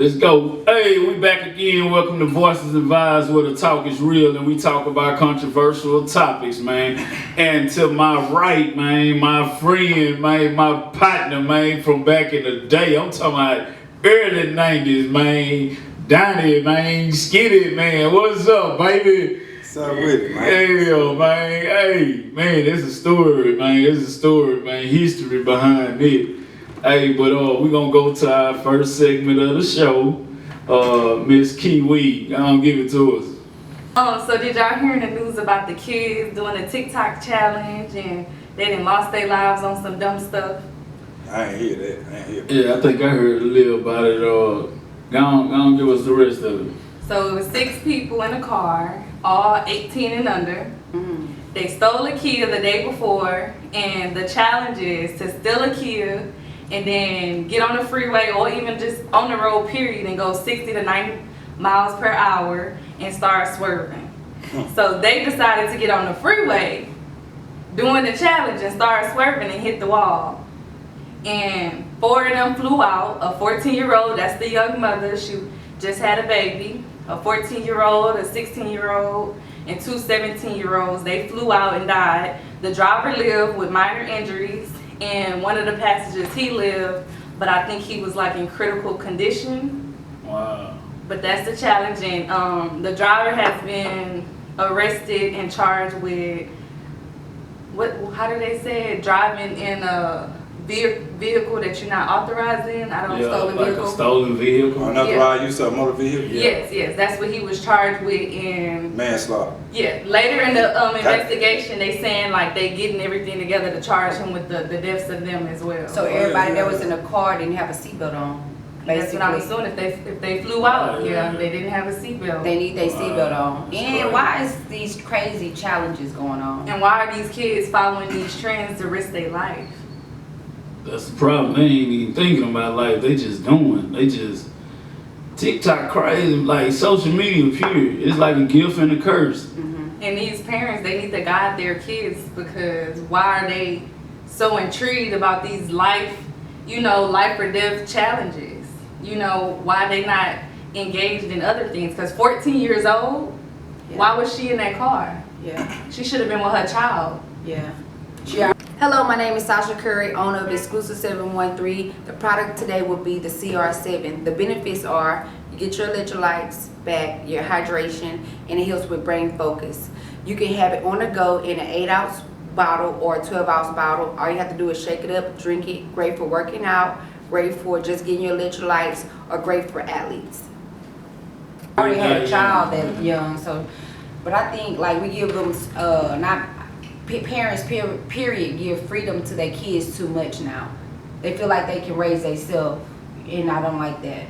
Let's go. Hey, we back again. Welcome to Voices and Vibes, where the talk is real and we talk about controversial topics, man. And to my right, man, my friend, man, my partner, man, from back in the day. I'm talking about early 90s, man. Donnie, man, Skitty, man. What's up, baby? What's up with it, man? Hey, man. Hey, man, there's a story, man. There's a story, man. History behind it. Hey, but we're gonna go to our first segment of the show. Miss Kiwi, gonna give it to us. So did y'all hear in the news about the kids doing the TikTok challenge and they done lost their lives on some dumb stuff? I ain't hear that. Yeah, I think I heard a little about it. Go on, give us the rest of it. So it was 6 people in a car, all 18 and under. They stole a Kia the day before, and the challenge is to steal a Kia and then get on the freeway or even just on the road period and go 60 to 90 miles per hour and start swerving. So they decided to get on the freeway doing the challenge and start swerving and hit the wall. And 4 of them flew out. A 14-year-old, that's the young mother, she just had a baby. A 14-year-old, a 16-year-old, and 2 17-year-olds. They flew out and died. The driver lived with minor injuries, and one of the passengers, he lived, but I think he was like in critical condition. Wow. But that's the challenge, and the driver has been arrested and charged with how do they say it? Driving in a vehicle that you're not authorized in. I don't know, stolen like vehicle. A stolen vehicle. Unauthorized use of a motor vehicle. Yes, that's what he was charged with in Manslaughter. Yeah, later in the investigation, they saying like they getting everything together to charge him with the deaths of them as well. So everybody that was in the car didn't have a seatbelt on. That's what I'm assuming. If they flew out, yeah, they didn't have a seatbelt. They need their seatbelt on. And why is these crazy challenges going on? And why are these kids following these trends to risk their life? That's the problem. They ain't even thinking about life. They just doing. They just TikTok crazy, like social media. Period. It's like a gift and a curse. And these parents, they need to guide their kids, because why are they so intrigued about these life or death challenges? Why they not engaged in other things? Because 14 years old, why was she in that car? Yeah. She should have been with her child. Yeah. Hello, my name is Sasha Curry, owner of Exclusive 713. The product today will be the CR7. The benefits are you get your electrolytes back, your hydration, and it helps with brain focus. You can have it on the go in an 8-ounce bottle or a 12-ounce bottle. All you have to do is shake it up, drink it. Great for working out, great for just getting your electrolytes, or great for athletes. I already had a child that young, but I think like we give them parents period give freedom to their kids too much now. They feel like they can raise themselves, and I don't like that.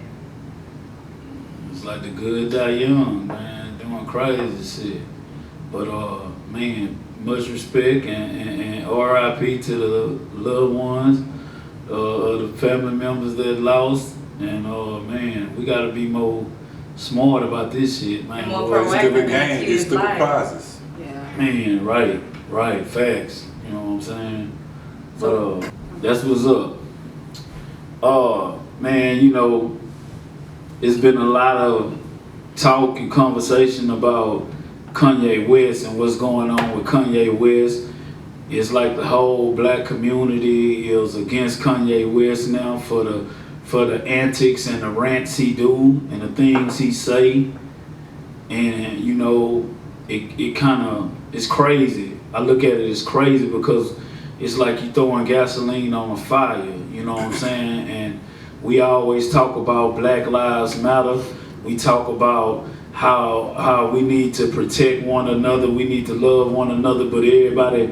It's like the good die young, man, doing crazy shit. But man, much respect and RIP to the loved ones, the family members that lost, and man, we gotta be more smart about this shit, man. More It's proactive stupid in game, kids' it's stupid lives. prizes. Yeah. Man, right, facts. You know what I'm saying? But that's what's up. Man, it's been a lot of talk and conversation about Kanye West and what's going on with Kanye West. It's like the whole black community is against Kanye West now for the antics and the rants he do and the things he say. And it kind of, it's crazy. I look at it as crazy because it's like you throwing gasoline on a fire, you know what I'm saying? And we always talk about Black Lives Matter. We talk about how we need to protect one another, we need to love one another, but everybody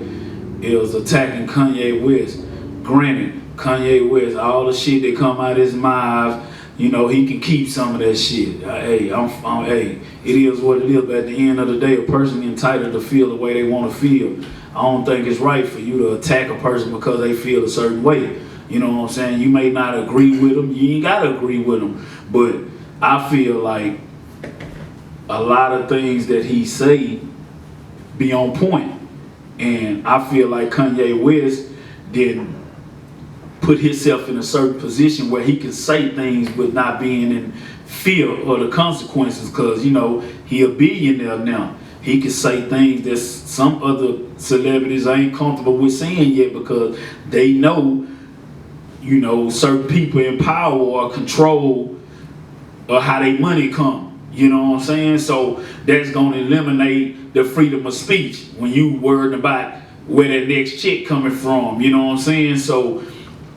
is attacking Kanye West. Granted, Kanye West, all the shit that come out of his mouth, he can keep some of that shit. Hey, it is what it is. But at the end of the day, a person entitled to feel the way they want to feel. I don't think it's right for you to attack a person because they feel a certain way. You know what I'm saying? You may not agree with them. You ain't got to agree with them. But I feel like a lot of things that he say be on point. And I feel like Kanye West didn't put himself in a certain position where he can say things with not being in fear of the consequences, because you know he a billionaire now. He can say things that some other celebrities ain't comfortable with saying yet, because they know, you know, certain people in power or control of how they money come. You know what I'm saying? So that's gonna eliminate the freedom of speech when you worried about where that next check coming from. You know what I'm saying? So,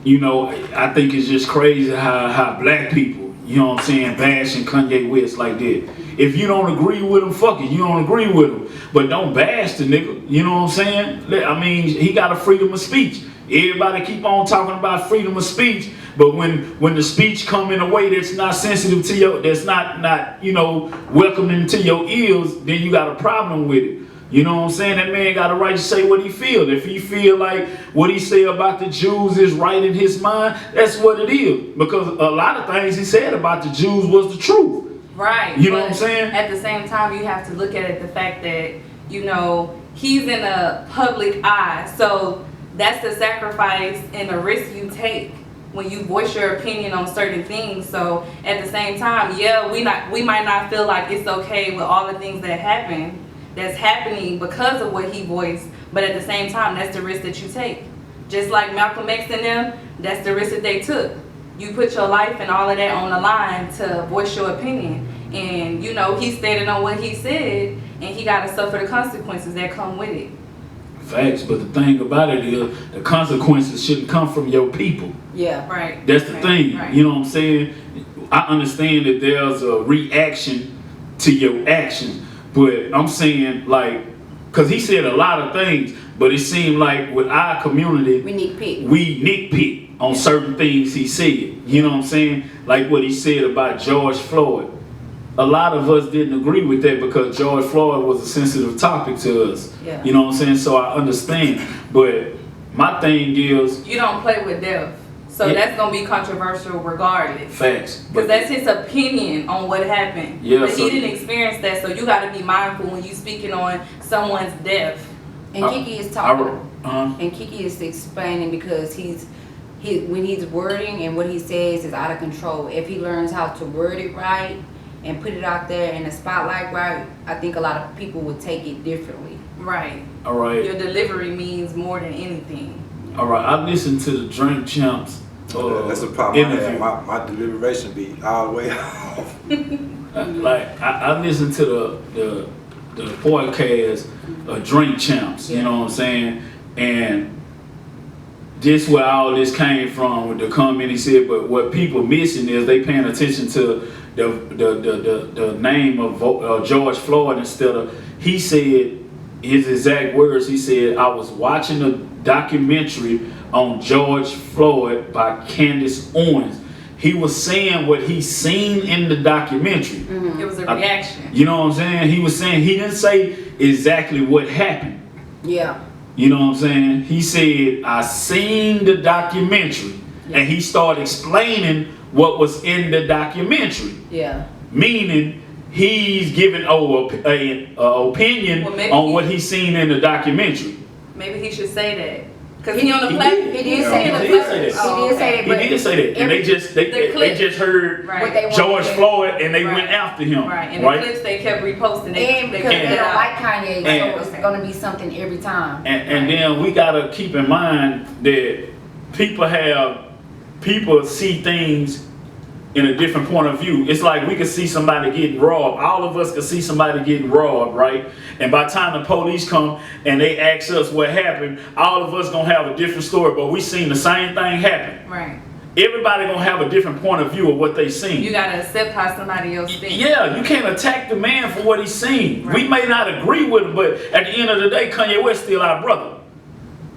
you know, I think it's just crazy how black people, you know what I'm saying, bashing Kanye West like that. If you don't agree with him, fuck it, you don't agree with him. But don't bash the nigga, you know what I'm saying? I mean, he got a freedom of speech. Everybody keep on talking about freedom of speech, but when the speech come in a way that's not sensitive to your, that's not you know, welcoming to your ears, then you got a problem with it. You know what I'm saying? That man got a right to say what he feel. If he feel like what he say about the Jews is right in his mind, that's what it is. Because a lot of things he said about the Jews was the truth. Right. You know what I'm saying? At the same time, you have to look at it the fact that, you know, he's in a public eye. So that's the sacrifice and the risk you take when you voice your opinion on certain things. So at the same time, yeah, we might not feel like it's okay with all the things that's happening because of what he voiced, but at the same time, that's the risk that you take. Just like Malcolm X and them, that's the risk that they took. You put your life and all of that on the line to voice your opinion. And, you know, he stated on what he said, and he got to suffer the consequences that come with it. Facts, but the thing about it is the consequences shouldn't come from your people. Yeah. Right. That's the Right. thing. Right. You know what I'm saying? I understand that there's a reaction to your actions, but I'm saying, like, because he said a lot of things, but it seemed like with our community, We nitpick. we nitpick on certain things he said. You know what I'm saying? Like what he said about George Floyd. A lot of us didn't agree with that because George Floyd was a sensitive topic to us. Yeah. You know what I'm saying? So I understand. But my thing is, You don't play with death. So Yeah. that's going to be controversial regardless. facts. Because that's his opinion on what happened. Yeah, But so- he didn't experience that, so you got to be mindful when you speaking on someone's death. And Kiki is talking. uh, And Kiki is explaining because when he's wording and what he says is out of control. If he learns how to word it right and put it out there in the spotlight right, I think a lot of people would take it differently. Right. all right. Your delivery means more than anything. All right, I listened to the Drink Champs That's the problem I have. interview. My deliberation be all the way off. Like I listened to the podcast Drink Champs. You know what I'm saying? And this where all this came from with the comment he said. But what people missing is they paying attention to the name of George Floyd instead of, he said his exact words. He said, I was watching a documentary on George Floyd by Candace Owens. He was saying what he seen in the documentary. It was a reaction. You know what I'm saying? He was saying, he didn't say exactly what happened. Yeah. You know what I'm saying? He said, I seen the documentary. And he started explaining what was in the documentary. Yeah. Meaning, he's giving an opinion Well, maybe on what he's seen in the documentary. Maybe he should say that. Because he on the He platform. He did Yeah, say he that. did say that. Oh, He did say that. He but did say that. And they just The they clip. just heard Right. what they want George to- Floyd and they Right. went after him. Right. And right? the clips they kept reposting. And They because kept they it don't out. like Kanye, And- so it's gonna be something every time. And then we gotta keep in mind that people see things in a different point of view. It's like we could see somebody getting robbed. All of us could see somebody getting robbed, right? And by the time the police come and they ask us what happened, all of us gonna have a different story, but we seen the same thing happen. Right. Everybody gonna have a different point of view of what they seen. You got to accept how somebody else thinks. Yeah, you can't attack the man for what he's seen. Right. We may not agree with him, but at the end of the day, Kanye West still our brother.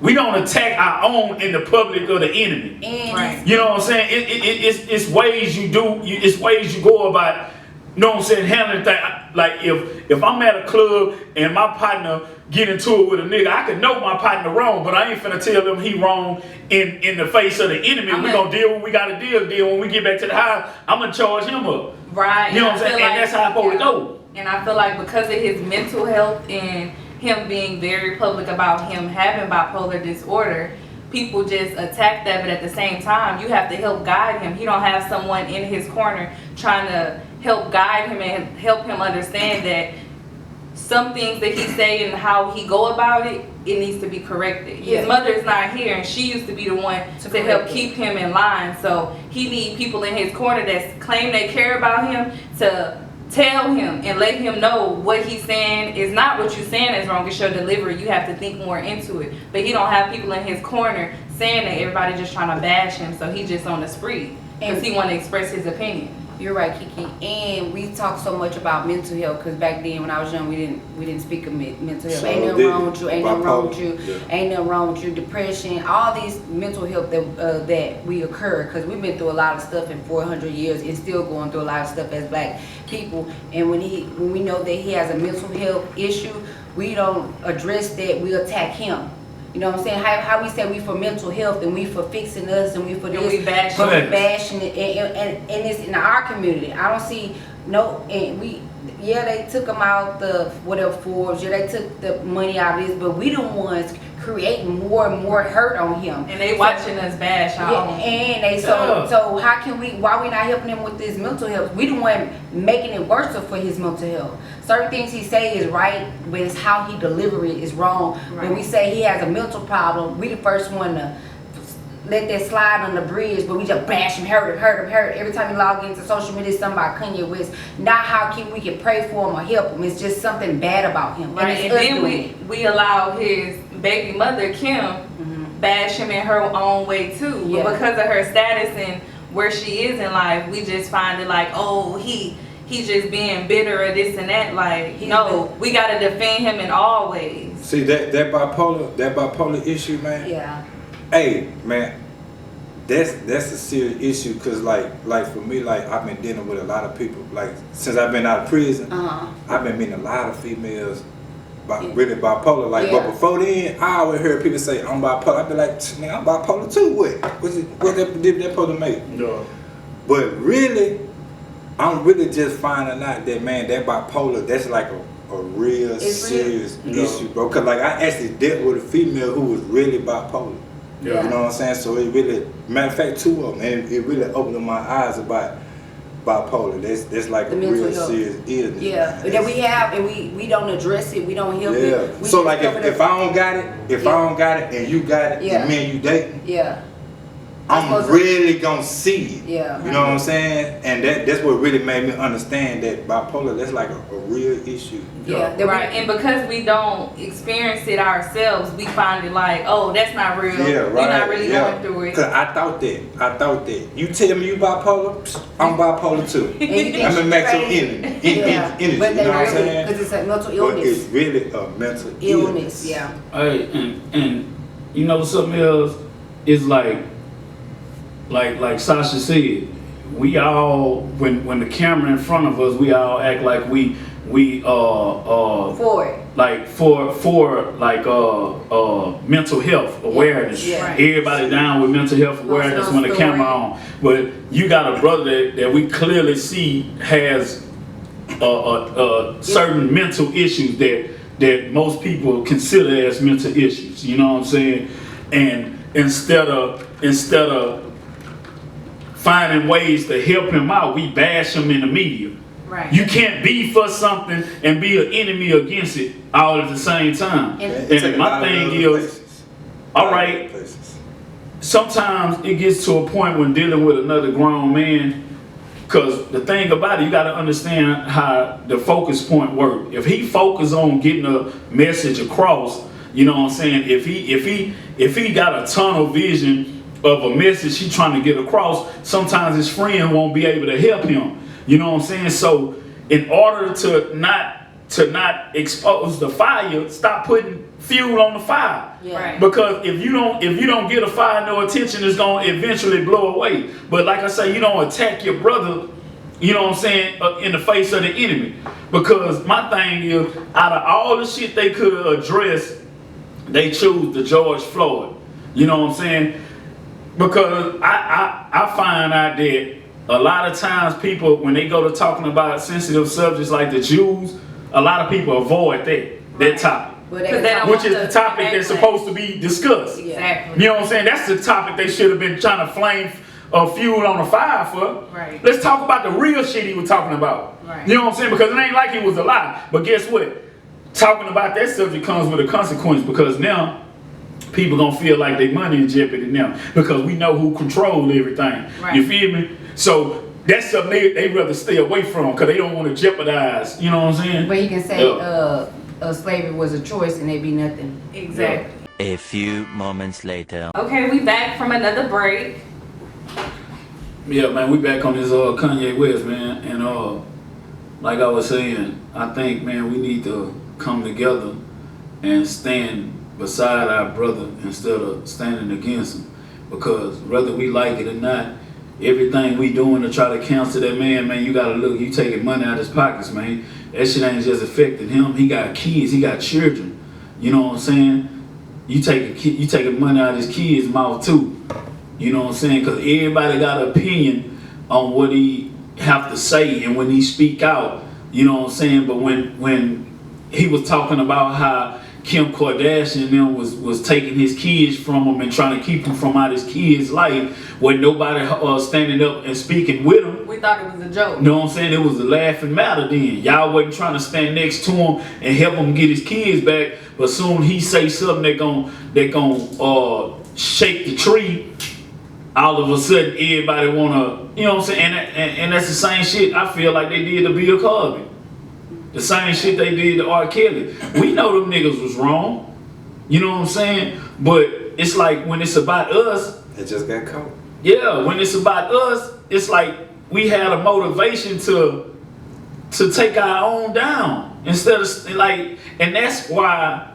We don't attack our own in the public or the enemy. And Right. You know what I'm saying? It's ways you do. It's ways you go about. You know what I'm saying? Handling things. Like if I'm at a club and my partner get into it with a nigga, I could know my partner wrong, but I ain't finna tell them he wrong in the face of the enemy. We gonna deal what we gotta deal. When we get back to the house, I'm gonna charge him up. Right. You know what I'm I saying? feel And that's how it's supposed to go. And I feel like because of his mental health and him being very public about him having bipolar disorder, people just attack that, but at the same time, you have to help guide him. He don't have someone in his corner trying to help guide him and help him understand that some things that he say and how he go about it, it needs to be corrected. Yeah. His mother is not here, and she used to be the one to help correct keep him in line. So he need people in his corner that claim they care about him to tell him and let him know what he's saying is not what you're saying is wrong. It's your delivery. You have to think more into it. But he don't have people in his corner saying that everybody just trying to bash him. So he just on the spree because he want to express his opinion. You're right, Kiki. And we talk so much about mental health because back then when I was young, we didn't speak of mental health. So Ain't nothing wrong with you. Ain't nothing wrong with you. Yeah. Ain't nothing wrong with you. Depression, all these mental health that we occur because we've been through a lot of stuff in 400 years and still going through a lot of stuff as black people. And when we know that he has a mental health issue, we don't address that. We attack him. You know what I'm saying? How we say we for mental health and we for fixing us and we for And this, we bash but we it. bashing it, and it's in our community. I don't see no, and they took them out the whatever Forbes, they took the money out of this, but we the ones creating more and more hurt on him. And they watching us bash our Yeah, own. and they so how can why we not helping him with this mental health? We the one making it worse for his mental health. Certain things he say is right, but it's how he deliver it is wrong. Right. When we say he has a mental problem, we the first one to let that slide on the bridge, but we just bash him, hurt him. Every time you log into social media, it's something about Kanye West. Not how we can pray for him or help him. It's just something bad about him. Right, And and it's us then doing it. we allow his baby mother, Kim, bash him in her own way too. Yeah. But because of her status and where she is in life, we just find it like, oh, he's just being bitter or this and that. Like, no, we gotta defend him in all ways. See that bipolar issue, man. Yeah. Hey, man, that's a serious issue because like for me, like I've been dealing with a lot of people. Like since I've been out of prison, I've been meeting a lot of females. Really bipolar, like, Yeah. but before then, I always heard people say I'm bipolar. I'd be like, man, I'm bipolar too. What that supposed to make? Yeah. But really, I'm really just finding out that, man, that bipolar, that's like a real serious issue, bro. Cause like I actually dealt with a female who was really bipolar. Yeah. You know what I'm saying? So it really, matter of fact, two of them, and it really opened my eyes about bipolar. That's like The a mental real health. serious illness. Yeah, man. that we have, and we don't address it. We don't help Yeah. it. We So just like cover if I don't got it, I don't got it, and you got it, Yeah. and me and you dating, yeah, I'm supposed to- really gonna see it. Yeah. You know what I'm saying? And that's what really made me understand that bipolar, that's like a real issue. yeah. That Right, and because we don't experience it ourselves, we find it like, oh, that's not real. Yeah, right. We're not really going through it. Cause I thought that. You tell me you bipolar, psst, I'm bipolar too. And you think I'm a she's max of crazy. energy. Yeah, Energy, you know but they what I'm really, saying? because it's a mental But illness. it's really a mental illness. Yeah. Hey, and you know something else is like Sasha said, we all when the camera in front of us, we all act like we For it. like for like mental health awareness. Yeah. Right. Everybody down with mental health awareness when the Story. camera on. But you got a brother that we clearly see has certain mental issues that most people consider as mental issues. You know what I'm saying? And instead of finding ways to help him out, we bash him in the media. Right. You can't be for something and be an enemy against it all at the same time. And- And my thing is, all right, sometimes it gets to a point when dealing with another grown man, because the thing about it, you got to understand how the focus point works. If he focus on getting a message across, you know what I'm saying? If he got a tunnel vision of a message he trying to get across, sometimes his friend won't be able to help him. You know what I'm saying? So in order to not expose the fire, stop putting fuel on the fire. Yeah. Right. Because if you don't get a fire no attention, it's gonna eventually blow away. But like I say, you don't attack your brother, you know what I'm saying, in the face of the enemy. Because my thing is, out of all the shit they could address, they choose the George Floyd. You know what I'm saying? Because I find out that a lot of times people, when they go to talking about sensitive subjects like the Jews, a lot of people avoid that topic. But Because they don't which want is the topic that's backlash. supposed to be discussed. Exactly. You know what I'm saying? That's the topic they should have been trying to flame fuel on the fire for. Right. Let's talk about the real shit he was talking about. Right. You know what I'm saying? Because it ain't like he was a lie. But guess what? Talking about that subject comes with a consequence, because now people gonna feel like their money in jeopardy now, because we know who controls everything. Right. You feel me? So that's something they rather stay away from, because they don't want to jeopardize. You know what I'm saying? But he can say slavery was a choice and it be nothing. Exactly. A few moments later. Okay, we back from another break. Yeah, man, we back on this Kanye West, man, and like I was saying, I think, man, we need to come together and stand beside our brother instead of standing against him, because whether we like it or not, everything we doing to try to cancel that man, you gotta look, you taking money out of his pockets, man. That shit ain't just affecting him. He got kids, he got children. You know what I'm saying? You taking money out of his kids' mouth too. You know what I'm saying? Because everybody got an opinion on what he have to say and when he speak out. You know what I'm saying? But when he was talking about how Kim Kardashian and them was taking his kids from him and trying to keep him from out his kids' life, with nobody standing up and speaking with him. We thought it was a joke. You know what I'm saying? It was a laughing matter then. Y'all wasn't trying to stand next to him and help him get his kids back, but soon he say something that gon' shake the tree. All of a sudden, everybody wanna, you know what I'm saying? And that's the same shit I feel like they did to Bill Cosby. The same shit they did to R. Kelly. We know them niggas was wrong. You know what I'm saying? But it's like when it's about us. It just got caught. Yeah, when it's about us, it's like we had a motivation to take our own down instead of like, and that's why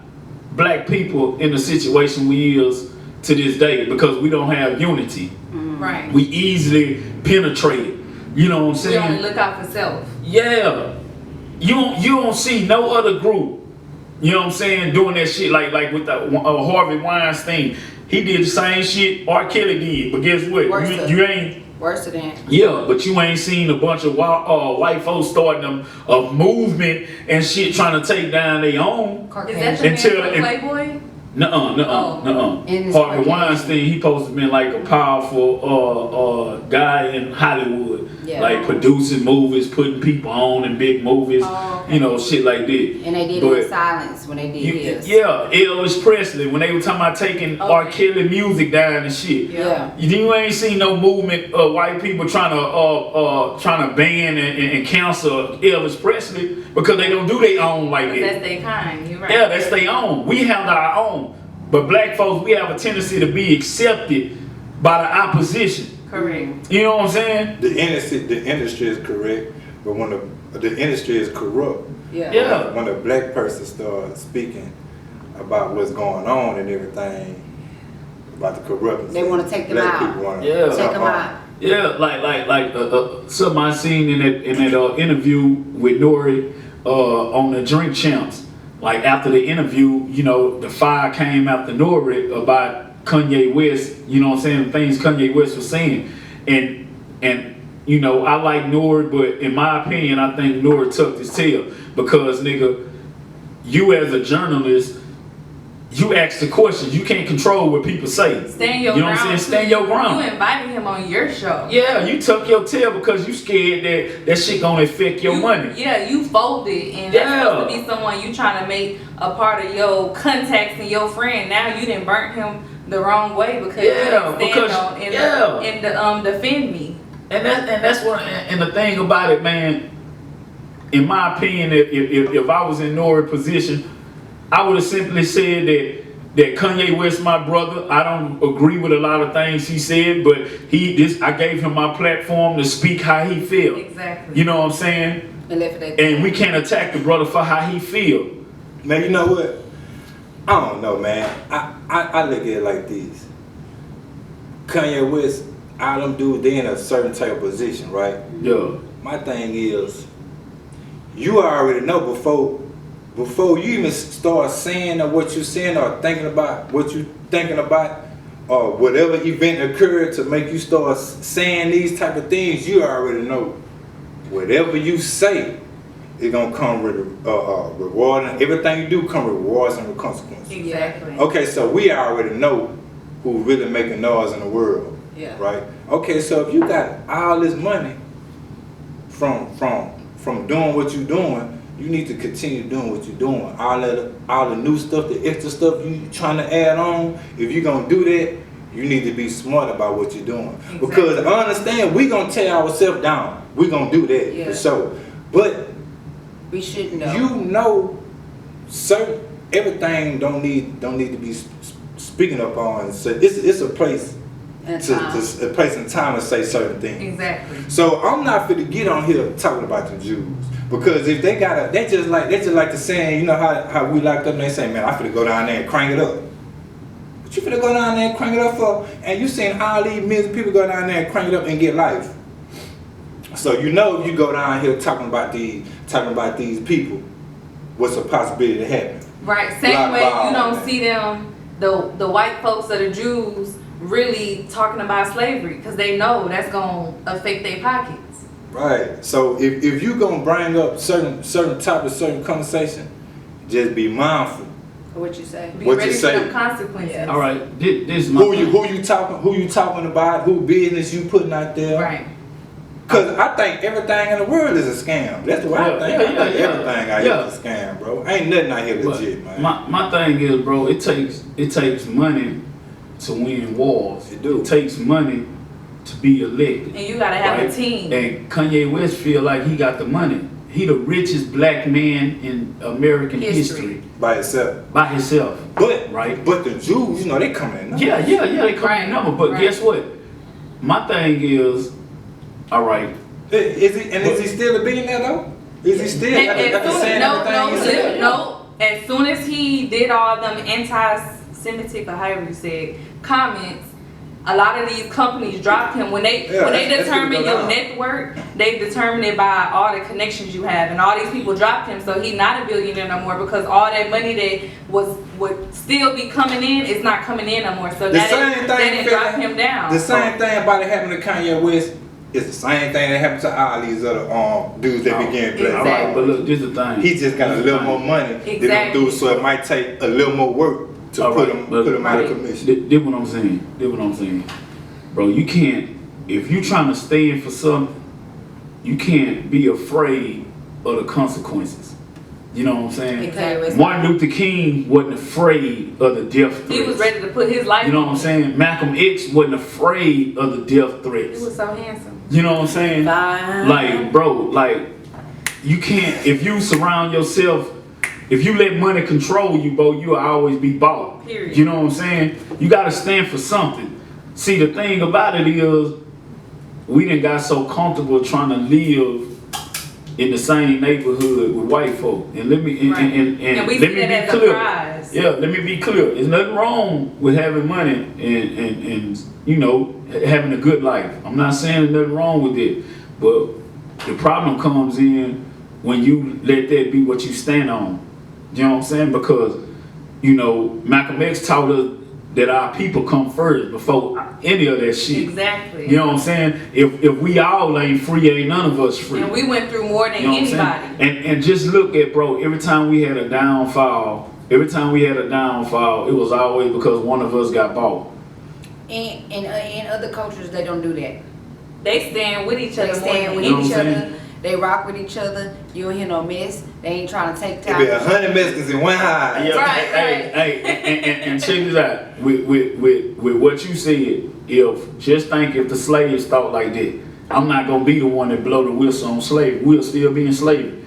black people in the situation we is to this day, because we don't have unity. Right. We easily penetrate it. You know what I'm We only saying? look out for self. Yeah. You don't see no other group, you know what I'm saying, doing that shit like with the Harvey Weinstein. He did the same shit R. Kelly did, but guess what? You ain't. Worse than. Yeah, but you ain't seen a bunch of white folks starting a movement and shit trying to take down their own. Is that the man from Playboy? Nuh-uh. Harvey Weinstein, he supposed to be like a powerful guy in Hollywood. Yeah. Like producing movies, putting people on in big movies, okay. you know, shit like that. And they did it in silence when they did his. Yeah, Elvis Presley, when they were talking about taking R. Kelly music down and shit. Yeah. You ain't seen no movement of white people trying to ban and cancel Elvis Presley, because they don't do their own like that. That's their kind. You're right. Yeah, that's their own. We have our own. But black folks, we have a tendency to be accepted by the opposition. Correct. You know what I'm saying? The industry is correct, but when the industry is corrupt, Yeah. when a black person starts speaking about what's going on and everything, about the corruption, They wanna take them black out. people wanna Yeah. Take them out. Yeah, like something I seen in that interview with Nori on the Drink Champs. Like after the interview, you know, the fire came after Nori about Kanye West. You know what I'm saying? The things Kanye West was saying, and you know, I like Nori, but in my opinion, I think Nori tucked his tail, because nigga, you as a journalist, you ask the questions. You can't control what people say. Stand your you know ground. what I'm saying? Stand your ground. You invited him on your show. Yeah, you tuck your tail because you scared that shit gonna affect your money. Yeah, you folded, and that's supposed to be someone you trying to make a part of your contacts and your friend. Now you didn't burn him the wrong way because you didn't stand on and defend me. And that's what. And the thing about it, man, in my opinion, if I was in Nori's position, I would have simply said that Kanye West my brother. I don't agree with a lot of things he said, but I gave him my platform to speak how he feel. Exactly. You know what I'm saying? And we can't attack the brother for how he feel. Man, you know what? I don't know, man. I look at it like this. Kanye West, all them dudes, they in a certain type of position, right? Yeah. My thing is, you already know before you even start saying or what you're saying or thinking about what you're thinking about, or whatever event occurred to make you start saying these type of things, you already know whatever you say it's gonna come with reward, and everything you do come with rewards and with consequences. Exactly. Okay, so we already know who really making noise in the world, right? Okay, so if you got all this money from doing what you're doing, you need to continue doing what you're doing. All the new stuff, the extra stuff you trying to add on. If you're gonna do that, you need to be smart about what you're doing. Exactly. Because I understand we gonna tear ourselves down. We gonna do that for sure. But we should know. you know, certain everything don't need to be speaking up on. So it's a place to a place and time to say certain things. Exactly. So I'm not fit to get on here talking about the Jews. Because if they they just like the saying, you know how we locked up and they say, man, I finna go down there and crank it up. What you finna go down there and crank it up for? And you seen all these millions of people go down there and crank it up and get life. So you know if you go down here talking about these people, what's a possibility to happen? Right. Same way you don't see them, the white folks or the Jews really talking about slavery because they know that's gonna affect their pockets. Right. So if you gonna bring up certain topics, certain conversation, just be mindful. What you say? Be What ready you for say? them consequences. All right, this is my Who you talking about? Who business you putting out there? Right. Cause I think everything in the world is a scam. That's the way I think. I think everything out here is a scam, bro. Ain't nothing out here legit, man. My thing is, bro, it takes money to win wars. It do. It takes money to be elected. And you gotta have right? a team. And Kanye West feel like he got the money. He the richest black man in American history. By itself. By himself. But right. But the Jews, you know, they coming in. Yeah, they come in number. But guess what? My thing is, all right. Is he still a billionaire though? Is he still No. As soon as he did all them anti-Semitic or however you said comments, a lot of these companies dropped him when they determine your net worth. They determine it by all the connections you have, and all these people dropped him, so he's not a billionaire no more because all that money that would still be coming in is not coming in no more. So that didn't drop him down. The same thing about it happened to Kanye West. It's the same thing that happened to all these other dudes that began playing. Exactly. Right, but look, this is the thing. He just got a little more money than them dudes, so it might take a little more work to put him out of commission. This what I'm saying. Bro, you can't, if you trying to stand for something, you can't be afraid of the consequences. You know what I'm saying? Exactly. Martin Luther King wasn't afraid of the death threats. He was ready to put his life. You know what I'm saying? Malcolm X wasn't afraid of the death threats. He was so handsome. You know what I'm saying? Like, bro, like, you can't, if you surround yourself, if you let money control you, bro, you'll always be bought. Period. You know what I'm saying? You gotta stand for something. See, the thing about it is, we done got so comfortable trying to live in the same neighborhood with white folk. And let me and we let see me that be as a clear. prize. Yeah, let me be clear. There's nothing wrong with having money and you know, having a good life. I'm not saying there's nothing wrong with it, but the problem comes in when you let that be what you stand on. You know what I'm saying? Because, you know, Malcolm X taught us that our people come first before any of that shit. Exactly. You know what I'm saying? If we all ain't free, ain't none of us free. And we went through more than You know what I'm anybody. saying? And just look at, bro, every time we had a downfall, it was always because one of us got bought. In other cultures, they don't do that. They stand with each other. They stand with You know each what I'm other. They rock with each other. You don't hear no mess. They ain't trying to take There time. be 100 Mexicans in one high. Yeah, Right, hey, and check this out. With what you said, just think if the slaves thought like that, I'm not gonna be the one that blow the whistle on slavery. We'll still be in slavery.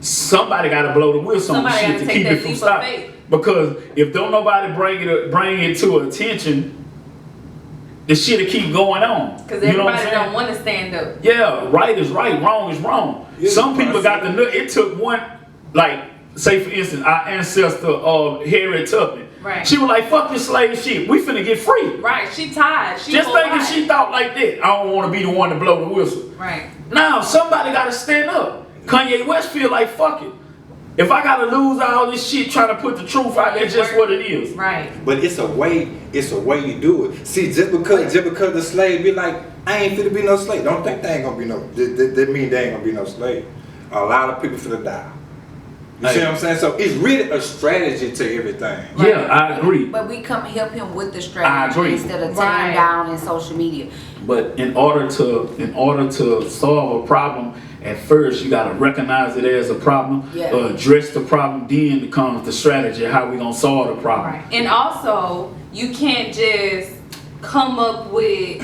Somebody gotta blow the whistle on Somebody shit gotta to take keep that it from leap of stopping. faith. Because if don't nobody bring it to attention, the shit'll keep going on. Because You know what I'm everybody saying? don't want to stand up. Yeah, right is right, wrong is wrong. Yeah, Some people got the nut. It took one, like, say for instance, our ancestor, Harriet Tubman. Right. She was like, fuck this slave shit. We finna get free. Right. She tired. She Just whole think if life. she thought like that, I don't want to be the one to blow the whistle. Right. Now, somebody got to stand up. Kanye West feel like, fuck it. If I got to lose all this shit trying to put the truth out, that's just what it is. Right. But it's a way you do it. See, just because the slave be like, I ain't finna be no slave. Don't think they ain't gonna be no. That mean they ain't gonna be no slave. a lot of people finna die. You Hey. see what I'm saying? So it's really a strategy to everything. Yeah, I agree. But we come help him with the I strategy agree. instead of Right. tearing down in social media. But in order to solve a problem, at first you gotta recognize it as a problem, Yeah. address the problem, then comes the strategy of how we gonna solve the problem. Right. And also, you can't just come up with,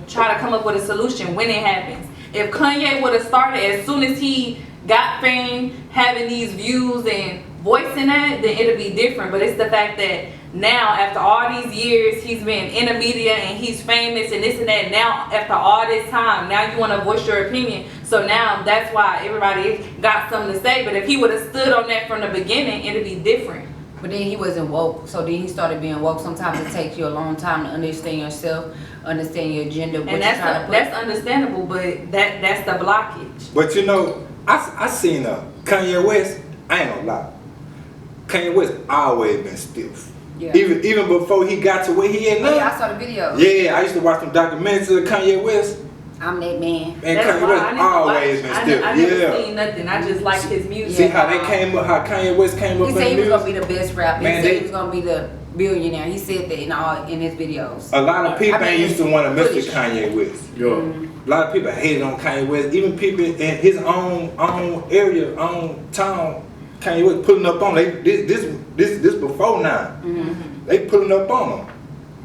try to come up with a solution when it happens. If Kanye would have started as soon as he got fame, having these views and voicing that, then it'll be different. But it's the fact that now, after all these years, he's been in the media and he's famous and this and that. Now, after all this time, now you want to voice your opinion. So now that's why everybody got something to say. But if he would have stood on that from the beginning, it'd be different. But then he wasn't woke, so then he started being woke. Sometimes it takes you a long time to understand yourself, understand your agenda, what And you're trying to put. that's understandable, but that's the blockage. But you know, I seen Kanye West. I ain't gonna lie. Kanye West always been stiff. Yeah. Even before he got to where he at Oh, now. yeah, I saw the video. Yeah, I used to watch some documentaries of Kanye West. I'm that man. Man, That's Kanye why West I never always watched. been I stiff. never Yeah. seen nothing. I just liked his music. See how they came up, how Kanye West came up He in said the he was gonna music? be the best rapper. Man, he said they- he was gonna be the billionaire. He said that in his videos. A lot of people I mean, ain't used to want to mess with footage. Kanye West. Yeah. A lot of people hated on Kanye West. Even people in his own area, own town, Kanye West pulling up on. This before now. They pulling up on him.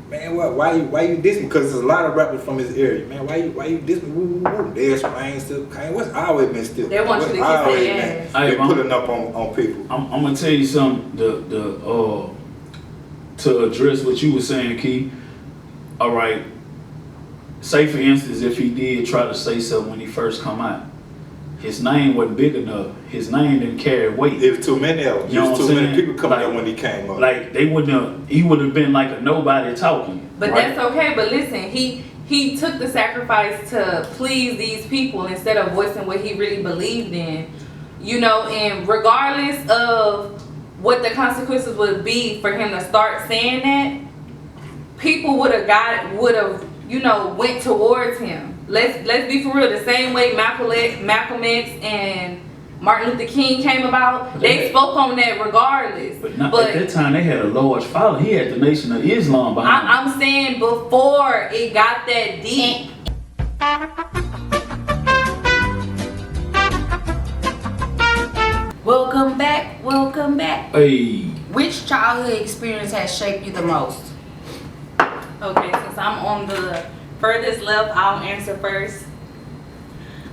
Man, why you diss me? Because there's a lot of rappers from his area. Man, why you diss me? Woo, woo, woo. There's Wayne still. Kanye West always been still. They want you to kiss their always ass. been Hey, pulling up on people. I'm gonna tell you something. To address what you were saying, Key. All right. Say for instance, if he did try to say something when he first come out, his name wasn't big enough. His name didn't carry weight. There was too many of them. You know There was what too I'm many saying? people coming Like- up when he came up. Like he would have been like a nobody talking. But right? that's okay. But listen, he took the sacrifice to please these people instead of voicing what he really believed in. And regardless of what the consequences would be for him to start saying that, people would have went towards him. Let's be for real. The same way Malcolm X and Martin Luther King came about, they spoke on that regardless. But not, at that time, they had a large following. He had the Nation of Islam behind him. I'm saying before it got that deep. Welcome back. Welcome back. Hey, Which childhood experience has shaped you the most? Okay, since I'm on the furthest left, I'll answer first.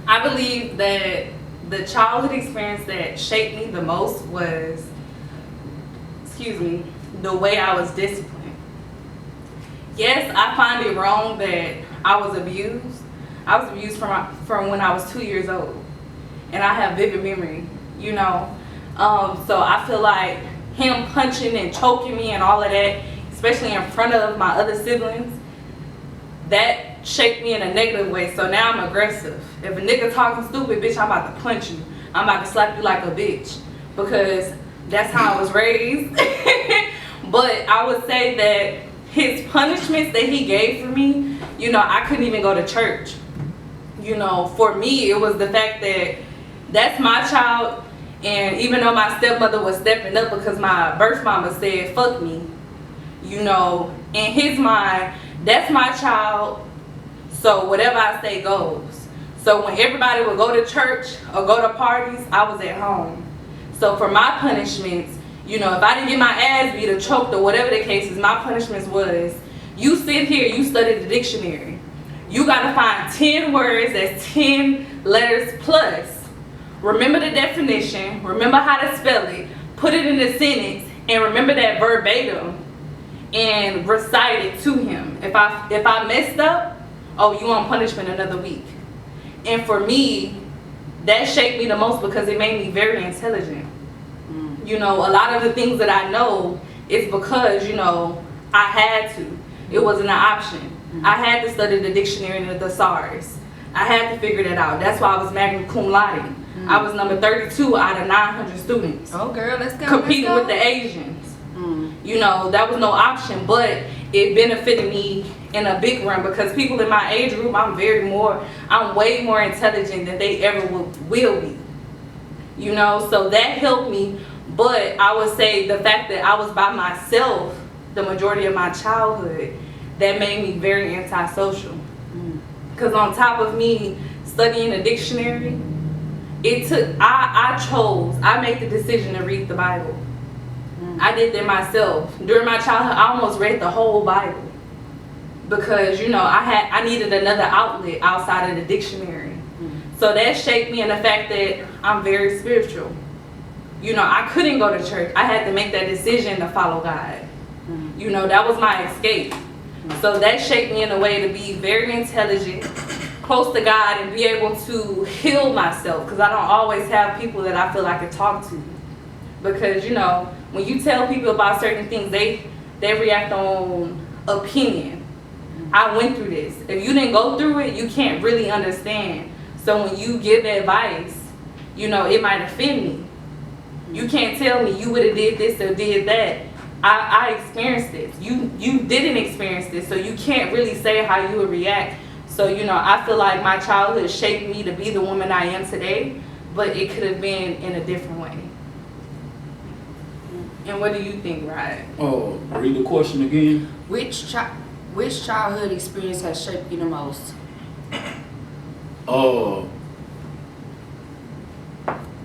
I believe that the childhood experience that shaped me the most was, the way I was disciplined. Yes, I find it wrong that I was abused. I was abused from when I was 2 years old. And I have vivid memory, So I feel like him punching and choking me and all of that, especially in front of my other siblings, that shaped me in a negative way. So now I'm aggressive. If a nigga talking stupid, bitch, I'm about to punch you. I'm about to slap you like a bitch. Because that's how I was raised. But I would say that his punishments that he gave for me, I couldn't even go to church. For me, it was the fact that that's my child. And even though my stepmother was stepping up because my birth mama said, fuck me, in his mind, that's my child, so whatever I say goes. So when everybody would go to church or go to parties, I was at home. So for my punishments, if I didn't get my ass beat or choked or whatever the case is, my punishments was, you sit here, you study the dictionary. You gotta find 10 words that's 10 letters plus. Remember the definition, remember how to spell it, put it in a sentence, and remember that verbatim and recite it to him. If I messed up, oh, you on punishment another week. And for me, that shaped me the most because it made me very intelligent. A lot of the things that I know is because, I had to. It wasn't an option. I had to study the dictionary and the thesaurus. I had to figure that out. That's why I was magna cum laude. I was number 32 out of 900 students. Oh, girl, let's go. Competing with the Asians. That was no option, but it benefited me in a big run because people in my age group, I'm way more intelligent than they ever will be. you know, so that helped me. But I would say the fact that I was by myself the majority of my childhood, that made me very antisocial. Because on top of me studying a dictionary, I made the decision to read the Bible. I did that myself. During my childhood, I almost read the whole Bible. Because, you know, I needed another outlet outside of the dictionary. So that shaped me in the fact that I'm very spiritual. You know, I couldn't go to church. I had to make that decision to follow God. You know, that was my escape. So that shaped me in a way to be very intelligent, close to God, and be able to heal myself. Because I don't always have people that I feel I can talk to. Because, you know, when you tell people about certain things, they react on opinion. I went through this. If you didn't go through it, you can't really understand. So when you give advice, you know, it might offend me. You can't tell me you would have did this or did that. I experienced this. You didn't experience this, so you can't really say how you would react. So, you know, I feel like my childhood shaped me to be the woman I am today, but it could have been in a different way. And what do you think, Rod? Oh, read the question again. Which childhood experience has shaped you the most?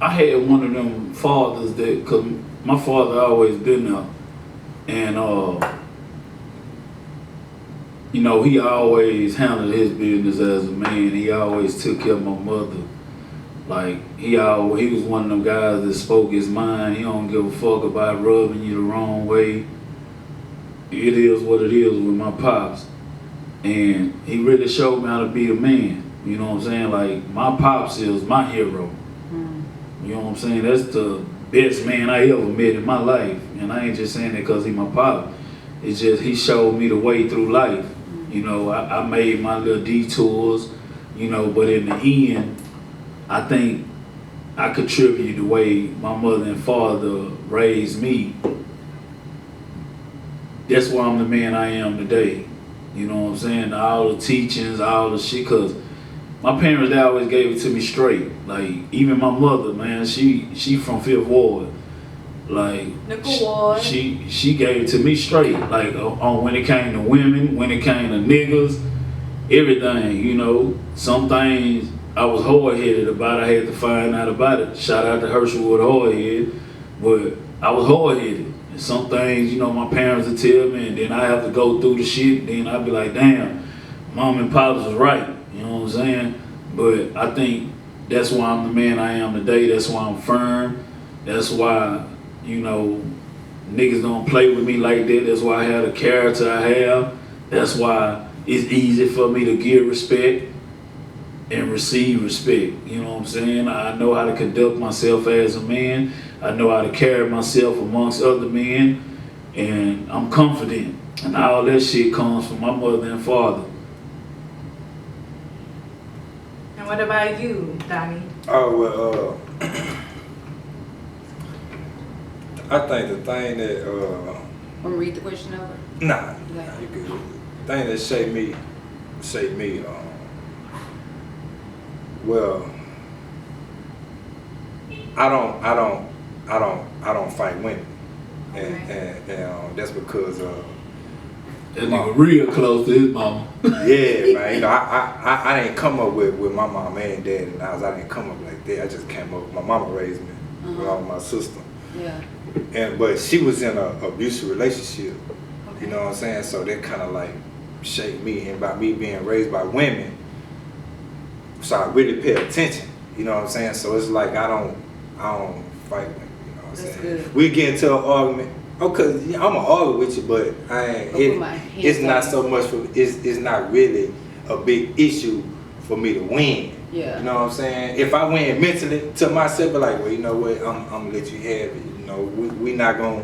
I had one of them fathers that, cause my father always been there, and you know, he always handled his business as a man. He always took care of my mother. Like, he was one of them guys that spoke his mind. He don't give a fuck about rubbing you the wrong way. It is what it is with my pops. And he really showed me how to be a man. You know what I'm saying? Like, my pops is my hero. You know what I'm saying? That's the best man I ever met in my life. And I ain't just saying that because he my pop. It's just he showed me the way through life. You know, I made my little detours, you know, but in the end, I think I contribute the way my mother and father raised me. That's why I'm the man I am today. You know what I'm saying? All the teachings, all the shit, because my parents, they always gave it to me straight. Like, even my mother, man, she from Fifth Ward. Like, Nickel Ward. She gave it to me straight. Like, on when it came to women, when it came to niggas, everything, you know. Some things I was hard-headed about. I had to find out about it. Shout out to Herschelwood Hardhead. But I was hard-headed. And some things, you know, my parents would tell me, and then I have to go through the shit, and then I'd be like, damn, Mom and Pops was right. You know what I'm saying? But I think that's why I'm the man I am today. That's why I'm firm. That's why, you know, niggas don't play with me like that. That's why I have the character I have. That's why it's easy for me to give respect and receive respect. You know what I'm saying? I know how to conduct myself as a man. I know how to carry myself amongst other men. And I'm confident. And all that shit comes from my mother and father. And what about you, Donnie? Oh, well, I think the thing that, Want to read the question over? nah, Okay. you good. The thing that shaped me, well, I don't fight women. And that's because That nigga real close to his mama. yeah, man. You know, I didn't come up with my mom and dad in the house. I didn't come up like that. I just came up. My mama raised me along with my sister. Yeah. But she was in an abusive relationship. You know what I'm saying? So that kind of like shaped me. And by me being raised by women, so I really pay attention. You know what I'm saying? So it's like I don't fight women. You know what I'm saying? Good. We get into an argument. Oh, cause I'm gonna argue with you, but it's not so much for it's not really a big issue for me to win. Yeah. You know what I'm saying? If I win mentally to myself, but like, well, you know what, I'm gonna let you have it. You know, we not gonna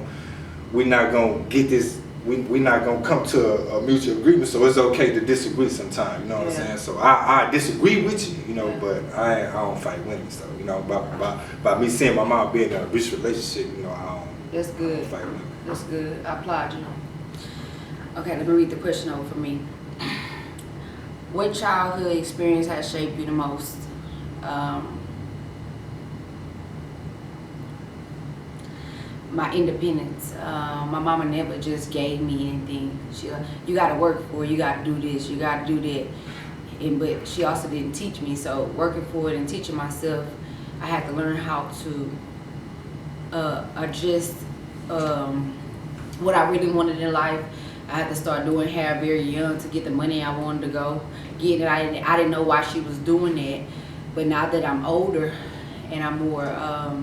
get this. We not gonna come to a mutual agreement. So it's okay to disagree sometimes. You know what I'm saying? So I disagree with you. You know, but I don't fight women. So you know, by me seeing my mom being in a abusive relationship, you know, I don't. That's good. Fight women. That's good. I applaud you. Okay, let me read the question over for me. What childhood experience has shaped you the most? my independence. My mama never just gave me anything. You got to work for it. You got to do this. You got to do that. But she also didn't teach me. So working for it and teaching myself, I had to learn how to adjust what I really wanted in life. I had to start doing hair very young to get the money I wanted to go get. And I didn't know why she was doing that. But now that I'm older and I'm more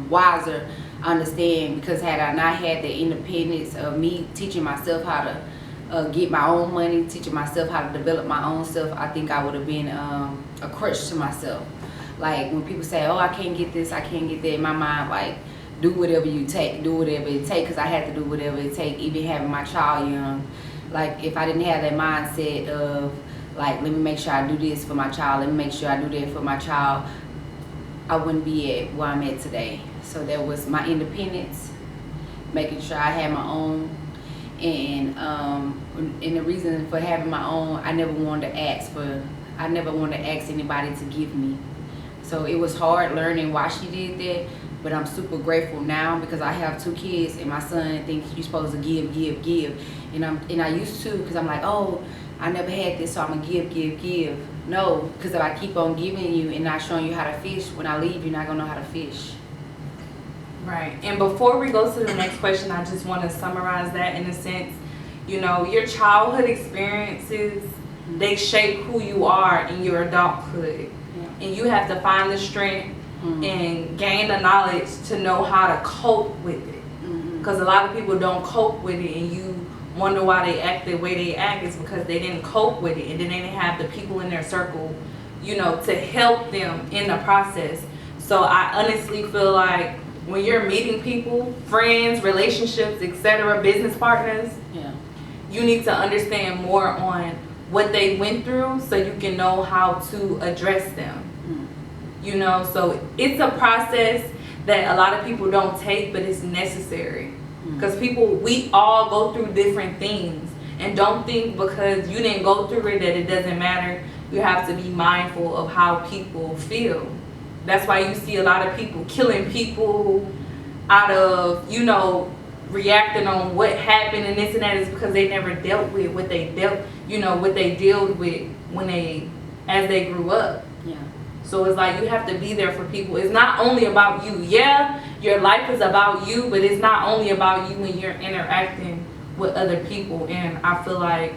wiser, I understand, because had I not had the independence of me teaching myself how to get my own money, teaching myself how to develop my own self, I think I would have been a crutch to myself. Like when people say, oh, I can't get this, I can't get that, in my mind, like, do whatever you take, do whatever it takes, because I had to do whatever it takes, even having my child young. Like if I didn't have that mindset of, like, let me make sure I do this for my child, let me make sure I do that for my child, I wouldn't be at where I'm at today. So that was my independence, making sure I had my own, and the reason for having my own, I never wanted to ask anybody to give me. So it was hard learning why she did that, but I'm super grateful now because I have 2 kids and my son thinks you're supposed to give, and I used to, because I'm like, oh, I never had this, so I'm gonna give. No, because if I keep on giving you and not showing you how to fish, when I leave, you're not gonna know how to fish. Right. And before we go to the next question, I just want to summarize that in a sense. You know, your childhood experiences, they shape who you are in your adulthood. Yeah. And you have to find the strength and gain the knowledge to know how to cope with it. Because a lot of people don't cope with it, and you wonder why they act the way they act is because they didn't cope with it, and then they didn't have the people in their circle, you know, to help them in the process. So I honestly feel like when you're meeting people, friends, relationships, etc., business partners, you need to understand more on what they went through so you can know how to address them. You know, so it's a process that a lot of people don't take, but it's necessary. Because we all go through different things, and don't think because you didn't go through it that it doesn't matter. You have to be mindful of how people feel. That's why you see a lot of people killing people out of, you know, reacting on what happened and this and that, is because they never dealt with what they dealt with as they grew up. Yeah. So it's like you have to be there for people. It's not only about you. Yeah, your life is about you, but it's not only about you when you're interacting with other people. And I feel like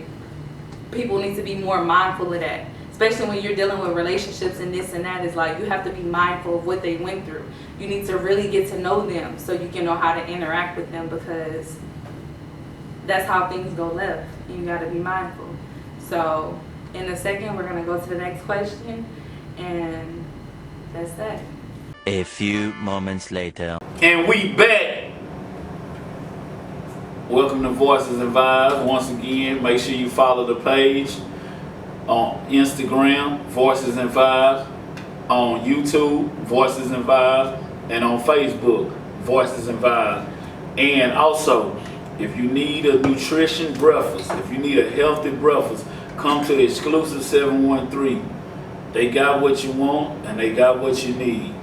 people need to be more mindful of that. Especially when you're dealing with relationships and this and that, is like you have to be mindful of what they went through. You need to really get to know them so you can know how to interact with them, because that's how things go left. You got to be mindful. So in a second, we're going to go to the next question, and that's that. A few moments later. And we back. Welcome to Voices and Vibes. Once again, make sure you follow the page on Instagram, Voices and Vibes, on YouTube, Voices and Vibes, and on Facebook, Voices and Vibes. And also, if you need a nutrition breakfast, if you need a healthy breakfast, come to Exclusive 713. They got what you want and they got what you need.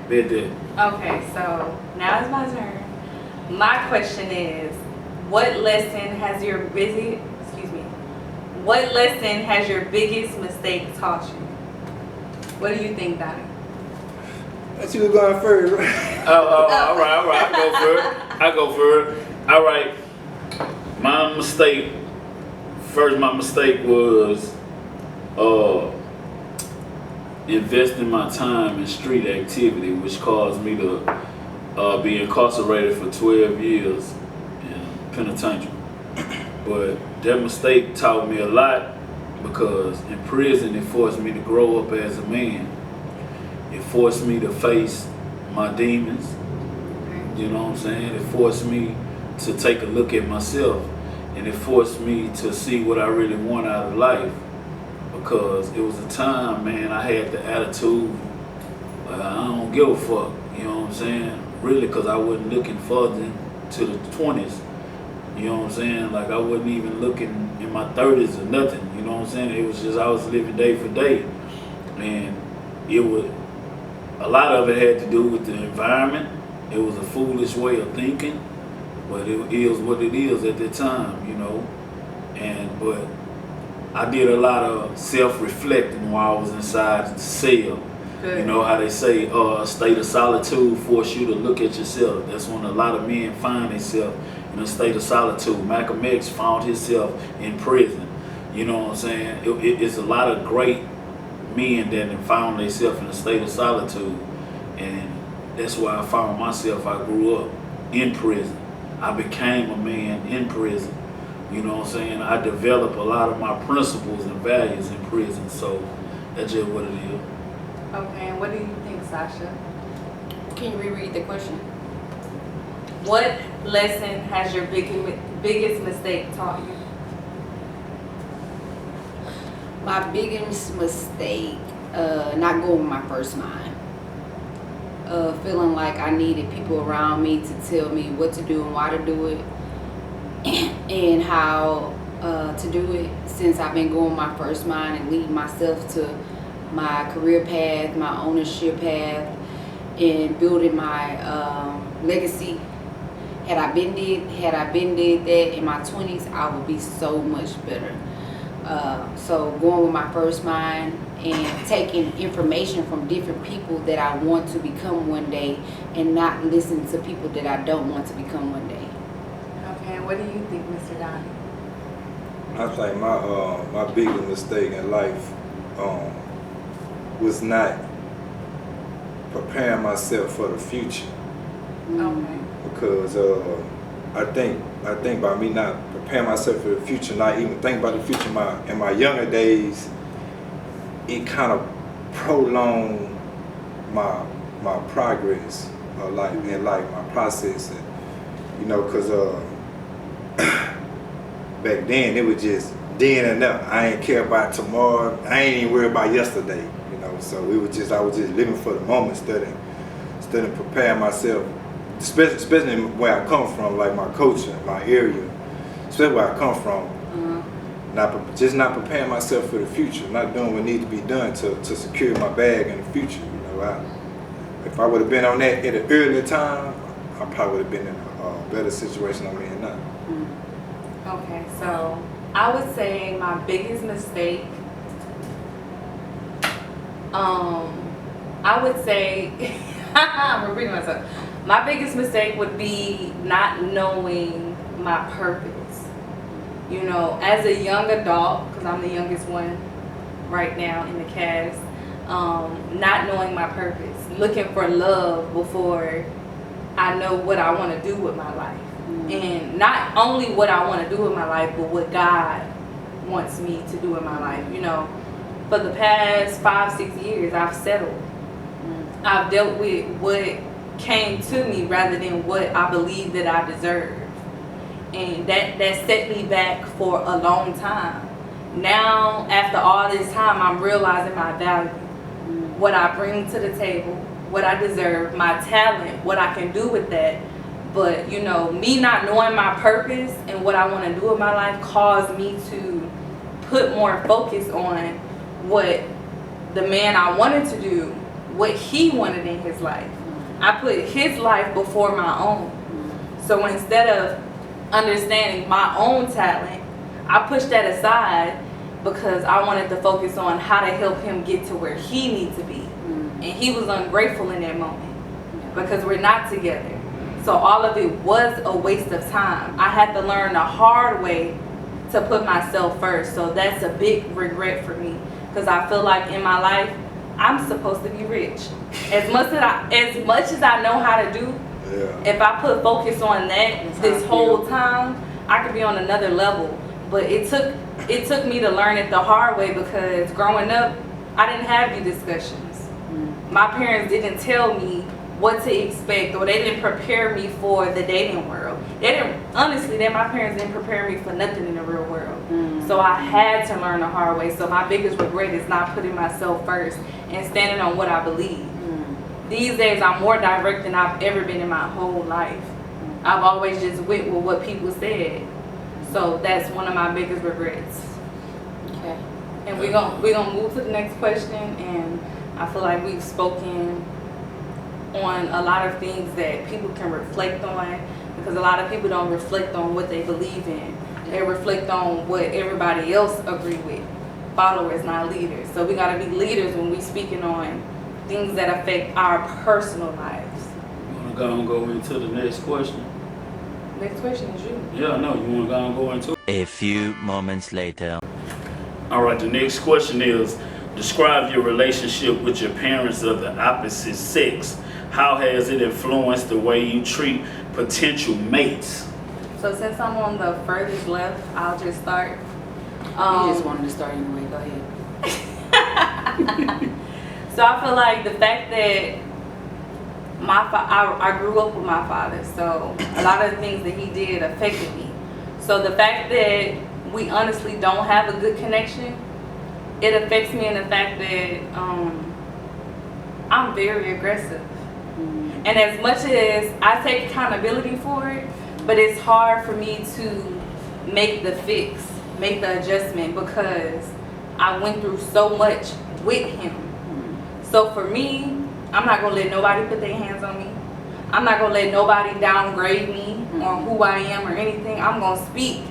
Bet that. Okay, so now it's my turn. My question is, what lesson has your biggest mistake taught you? What do you think, Donnie? That you were going first, right? All right. I go for it. All right. My mistake was investing my time in street activity, which caused me to be incarcerated for 12 years in penitentiary. But that mistake taught me a lot, because in prison it forced me to grow up as a man. It forced me to face my demons. You know what I'm saying? It forced me to take a look at myself, and it forced me to see what I really want out of life. Because it was a time, man, I had the attitude, I don't give a fuck, you know what I'm saying? Really, because I wasn't looking further to the 20s, you know what I'm saying? Like I wasn't even looking in my 30s or nothing, you know what I'm saying? It was just, I was living day for day. And a lot of it had to do with the environment, It was a foolish way of thinking, but it is what it is at the time, you know. But I did a lot of self-reflecting while I was inside the cell. Good. You know how they say a state of solitude force you to look at yourself. That's when a lot of men find themselves in a state of solitude. Malcolm X found himself in prison. You know what I'm saying? It's a lot of great men that have found themselves in a state of solitude. And that's why I found myself. I grew up in prison. I became a man in prison. You know what I'm saying? I developed a lot of my principles and values in prison. So that's just what it is. Okay, and what do you think, Sasha? Can you reread the question? What lesson has your biggest mistake taught you? My biggest mistake, not going with my first mind. Feeling like I needed people around me to tell me what to do and why to do it and how to do it, since I've been going my first mind and leading myself to my career path, my ownership path, and building my legacy. Had I been did that in my 20s, I would be so much better. So going with my first mind and taking information from different people that I want to become one day, and not listen to people that I don't want to become one day. Okay, and what do you think, Mr. Donnie? I think my biggest mistake in life was not preparing myself for the future. Okay. Because I think by me not preparing myself for the future, not even thinking about the future in my younger days, it kind of prolonged my progress in life, my process, and you know, because back then it was just then and now. I ain't care about tomorrow. I ain't even worried about yesterday. You know, so I was just living for the moment instead of preparing myself. Especially where I come from, like my culture, my area, especially where I come from. Not preparing myself for the future, not doing what needs to be done to secure my bag in the future. You know, if I would have been on that at an earlier time, I probably would have been in a better situation I'm in now. Okay, so I would say my biggest mistake, I would say, I'm repeating myself. My biggest mistake would be not knowing my purpose. You know, as a young adult, because I'm the youngest one right now in the cast, not knowing my purpose, looking for love before I know what I want to do with my life. And not only what I want to do with my life, but what God wants me to do in my life. You know, for the past 5-6 years, I've settled. I've dealt with what came to me rather than what I believe that I deserve. And that set me back for a long time. Now, after all this time, I'm realizing my value, what I bring to the table, what I deserve, my talent, what I can do with that. But, you know, me not knowing my purpose and what I want to do with my life caused me to put more focus on what the man I wanted to do, what he wanted in his life. I put his life before my own. So instead of understanding my own talent, I pushed that aside because I wanted to focus on how to help him get to where he needs to be. And he was ungrateful in that moment because we're not together. So all of it was a waste of time. I had to learn the hard way to put myself first. So that's a big regret for me because I feel like in my life, I'm supposed to be rich. As much as I know how to do, if I put focus on that this whole time, I could be on another level. But it took me to learn it the hard way because growing up, I didn't have these discussions. My parents didn't tell me what to expect, or they didn't prepare me for the dating world. My parents didn't prepare me for nothing in the real world. So I had to learn the hard way. So my biggest regret is not putting myself first and standing on what I believe. These days I'm more direct than I've ever been in my whole life. I've always just went with what people said. So that's one of my biggest regrets. Okay. And we're gonna move to the next question, and I feel like we've spoken on a lot of things that people can reflect on, because a lot of people don't reflect on what they believe in. They reflect on what everybody else agree with. Followers, not leaders. So we gotta be leaders when we speaking on things that affect our personal lives. You wanna go into the next question? Next question is you. Yeah, no, you wanna go into it? A few moments later. All right, the next question is, describe your relationship with your parents of the opposite sex. How has it influenced the way you treat potential mates? So since I'm on the furthest left, I'll just start. You just wanted to start anyway. Go ahead. So I feel like the fact that I grew up with my father, so a lot of the things that he did affected me. So the fact that we honestly don't have a good connection, it affects me in the fact that I'm very aggressive. And as much as I take accountability for it, but it's hard for me to make the fix, make the adjustment, because I went through so much with him. So for me, I'm not gonna let nobody put their hands on me. I'm not gonna let nobody downgrade me on who I am or anything. I'm gonna speak.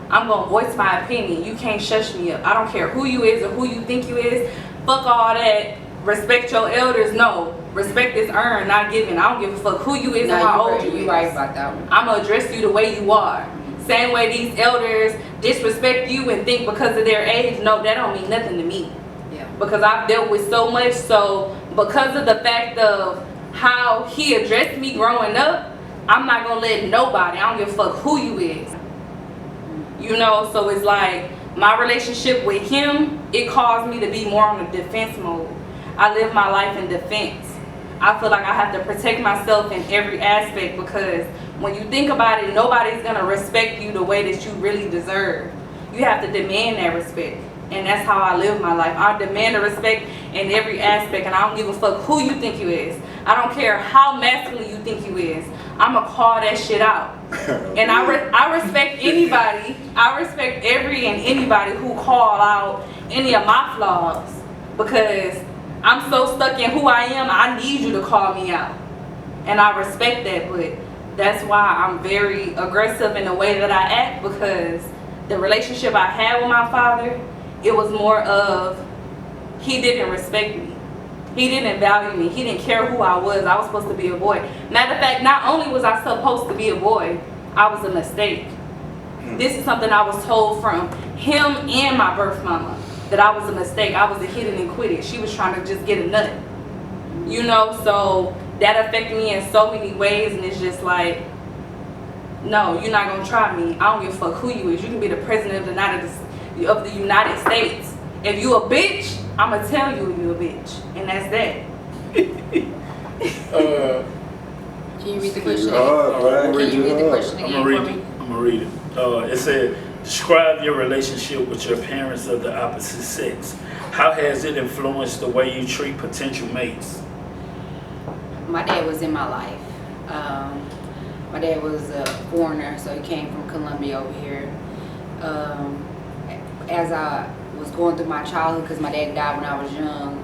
I'm gonna voice my opinion. You can't shush me up. I don't care who you is or who you think you is. Fuck all that. Respect your elders. No. Respect is earned, not given. I don't give a fuck who you is or how old you is. You're right about that one. I'm gonna address you the way you are. Same way these elders disrespect you and think because of their age, no, that don't mean nothing to me. Yeah. Because I've dealt with so much, so because of the fact of how he addressed me growing up, I'm not gonna let nobody, I don't give a fuck who you is. You know, so it's like my relationship with him, it caused me to be more on the defense mode. I live my life in defense. I feel like I have to protect myself in every aspect, because when you think about it, nobody's gonna respect you the way that you really deserve. You have to demand that respect. And that's how I live my life. I demand the respect in every aspect, and I don't give a fuck who you think you is. I don't care how masculine you think you is. I'ma call that shit out. And I respect anybody. I respect every and anybody who call out any of my flaws, because I'm so stuck in who I am. I need you to call me out, and I respect that. But that's why I'm very aggressive in the way that I act, because the relationship I had with my father, it was more of, he didn't respect me. He didn't value me. He didn't care who I was. I was supposed to be a boy. Matter of fact, not only was I supposed to be a boy, I was a mistake. This is something I was told from him and my birth mama, that I was a mistake. I was a hit and quit it. She was trying to just get a nut. You know, so that affected me in so many ways, and it's just like, no, you're not gonna try me. I don't give a fuck who you is. You can be the president of the United States. If you a bitch, I'ma tell you a bitch, and that's that. Can you read the question Right. again? Can you read the question I'm again gonna for read me? it. I'm gonna read it. It said, describe your relationship with your parents of the opposite sex. How has it influenced the way you treat potential mates? My dad was in my life. My dad was a foreigner, so he came from Colombia over here. As I was going through my childhood, because my dad died when I was young,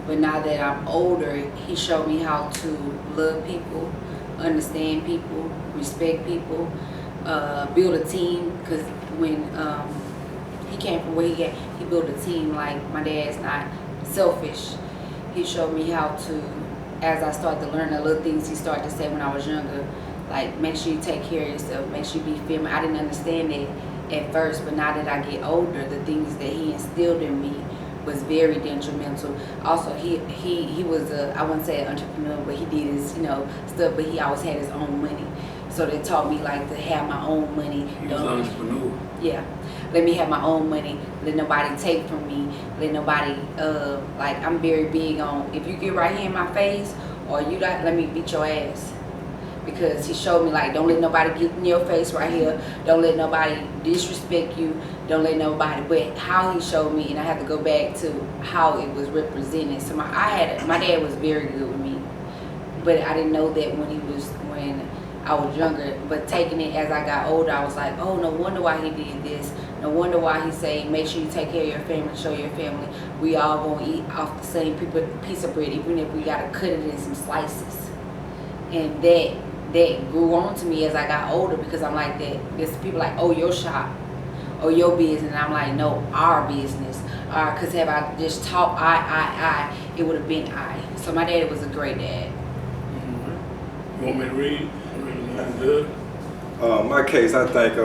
but now that I'm older, he showed me how to love people, understand people, respect people, build a team. Because when he came from where he built a team. Like, my dad's not selfish. He showed me how to, as I started to learn the little things he started to say when I was younger, like, make sure you take care of yourself, make sure you be feminine. I didn't understand it at first, but now that I get older, the things that he instilled in me was very detrimental. Also, he was I wouldn't say an entrepreneur, but he did his stuff, but he always had his own money. So they taught me, like, to have my own money. He was an entrepreneur. Yeah. Let me have my own money. Let nobody take from me. Let nobody, like, I'm very big on, if you get right here in my face, or you like, let me beat your ass. Because he showed me, like, don't let nobody get in your face right here. Don't let nobody disrespect you. Don't let nobody. But how he showed me, and I have to go back to how it was represented. So my dad was very good with me, but I didn't know that when I was younger. But taking it as I got older, I was like, oh, no wonder why he did this. No No wonder why he say, make sure you take care of your family, show your family. We all gonna eat off the same piece of bread, even if we gotta cut it in some slices. And that grew on to me as I got older, because I'm like that. There's people like, oh, your shop, or your business. And I'm like, no, our business. Because if I just taught I, it would have been I. So my daddy was a great dad. Mm-hmm. You want me to read? Read good? My case, I think,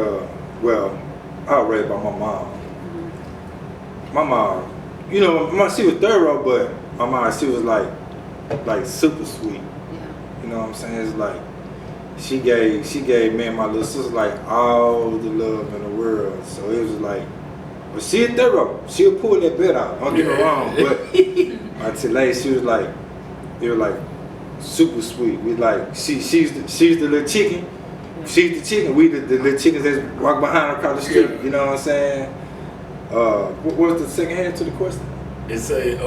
well, I was raised by my mom. My mom, you know, she was thorough, but my mom, she was like super sweet. Yeah. You know what I'm saying? It's like she gave me and my little sister like all the love in the world. So it was like, but she thorough. She'll pull that bit out. Don't get me wrong, but until late, she was like, it was like super sweet. We like she's the little chicken. She's the chicken. We the little chickens that walk behind her across the street. You know what I'm saying? What was the second half to the question? It's a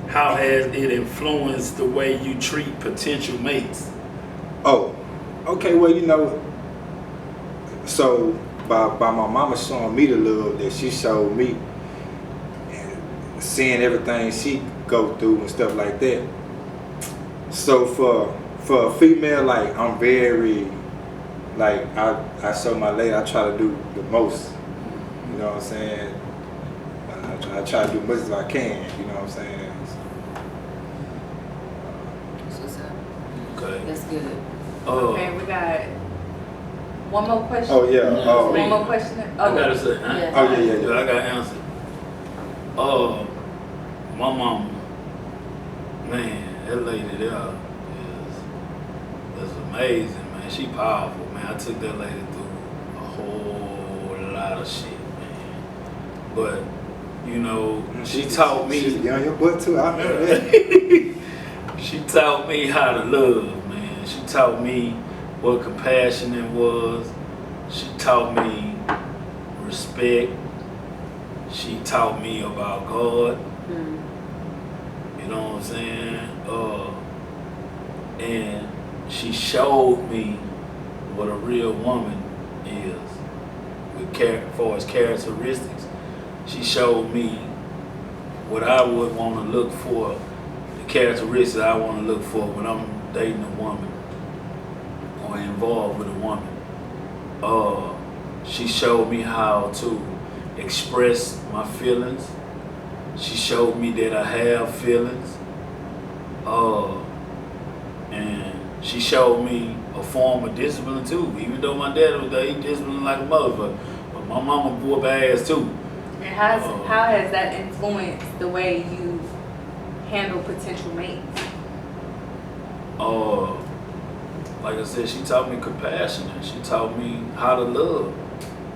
how has it influenced the way you treat potential mates? Oh, okay. Well, you know, so by my mama showing me the love that she showed me, and seeing everything she go through and stuff like that. So for a female, like I'm very, like I show my lady, I try to do the most. You know what I'm saying? I try to do as much as I can. You know what I'm saying? That's what's up. Okay. That's good. Okay, we got one more question. Oh yeah. One more question. I gotta say, huh? Yeah. Oh yeah. I got answer. My mama, man, that lady there is amazing, man. She powerful, man. I took that lady through a whole lot of shit, man. But you know, she taught me. She's on your butt too. I remember that. She taught me how to love, man. She taught me what compassionate was. She taught me respect. She taught me about God. You know what I'm saying? And she showed me what a real woman is, as far as characteristics. She showed me what I would want to look for, the characteristics I want to look for when I'm dating a woman or involved with a woman. She showed me how to express my feelings. She showed me that I have feelings. And she showed me a form of discipline too. Even though my dad was there, he disciplined like a motherfucker. But my mama whooped ass too. And how has that influenced the way you handle potential mates? Like I said, she taught me compassion and she taught me how to love.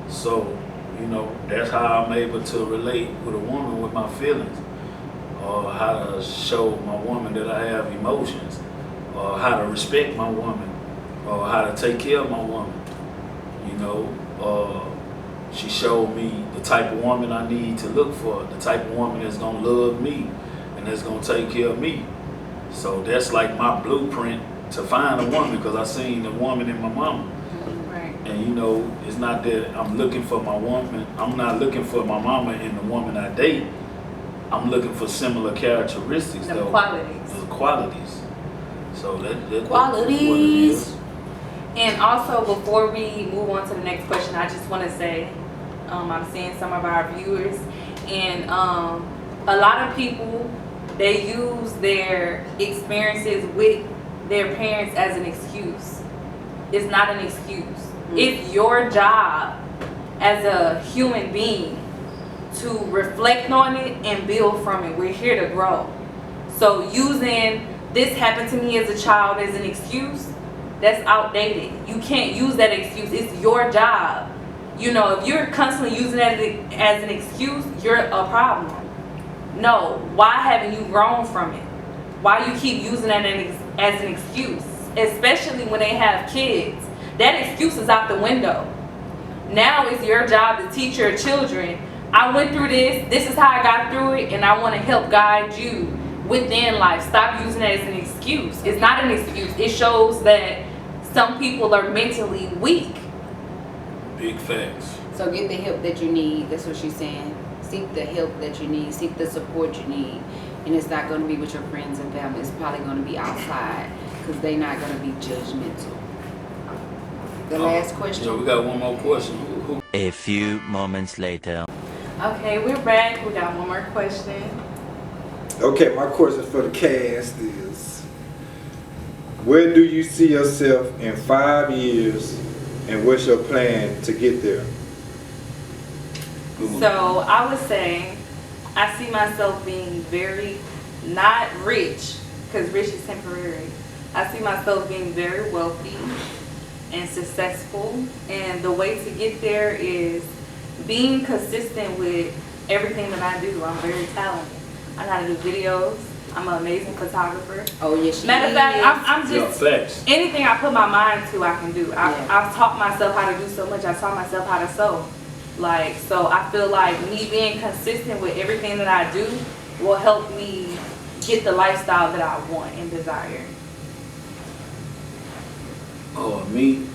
So, you know, that's how I'm able to relate with a woman with my feelings. Or how to show my woman that I have emotions. Or how to respect my woman. Or how to take care of my woman. You know, she showed me the type of woman I need to look for. The type of woman that's gonna love me and that's gonna take care of me. So that's like my blueprint to find a woman, because I seen the woman in my mama. Right. And you know, it's not that I'm looking for my woman. I'm not looking for my mama in the woman I date. I'm looking for similar characteristics, The though. qualities. The qualities. So that Qualities. That's what it is. And also, before we move on to the next question, I just want to say, I'm seeing some of our viewers, and a lot of people, they use their experiences with their parents as an excuse. It's not an excuse. It's your job as a human being to reflect on it and build from it. We're here to grow. So using this happened to me as a child as an excuse, that's outdated. You can't use that excuse. It's your job. You know, if you're constantly using that as an excuse, you're a problem. No, why haven't you grown from it? Why you keep using that as an excuse? Especially when they have kids. That excuse is out the window. Now it's your job to teach your children, I went through this is how I got through it, and I want to help guide you within life. Stop using it as an excuse. It's not an excuse. It shows that some people are mentally weak. Big facts. So get the help that you need. That's what she's saying. Seek the help that you need. Seek the support you need. And it's not going to be with your friends and family. It's probably going to be outside because they're not going to be judgmental. The last question. Yeah, we got one more question. Who? A few moments later. Okay, we're back. We got one more question. Okay, my question for the cast is, where do you see yourself in 5 years, and what's your plan to get there? So I would say I see myself being very, not rich, because rich is temporary. I see myself being very wealthy and successful, and the way to get there is being consistent with everything that I do. I'm very talented. I know how to do videos. I'm an amazing photographer. Oh, yes, she Matter of fact, I'm Yeah, just, facts. anything I put my mind to, I can do. Yeah. I've taught myself how to do so much. I taught myself how to sew. Like, so I feel like me being consistent with everything that I do will help me get the lifestyle that I want and desire. Me,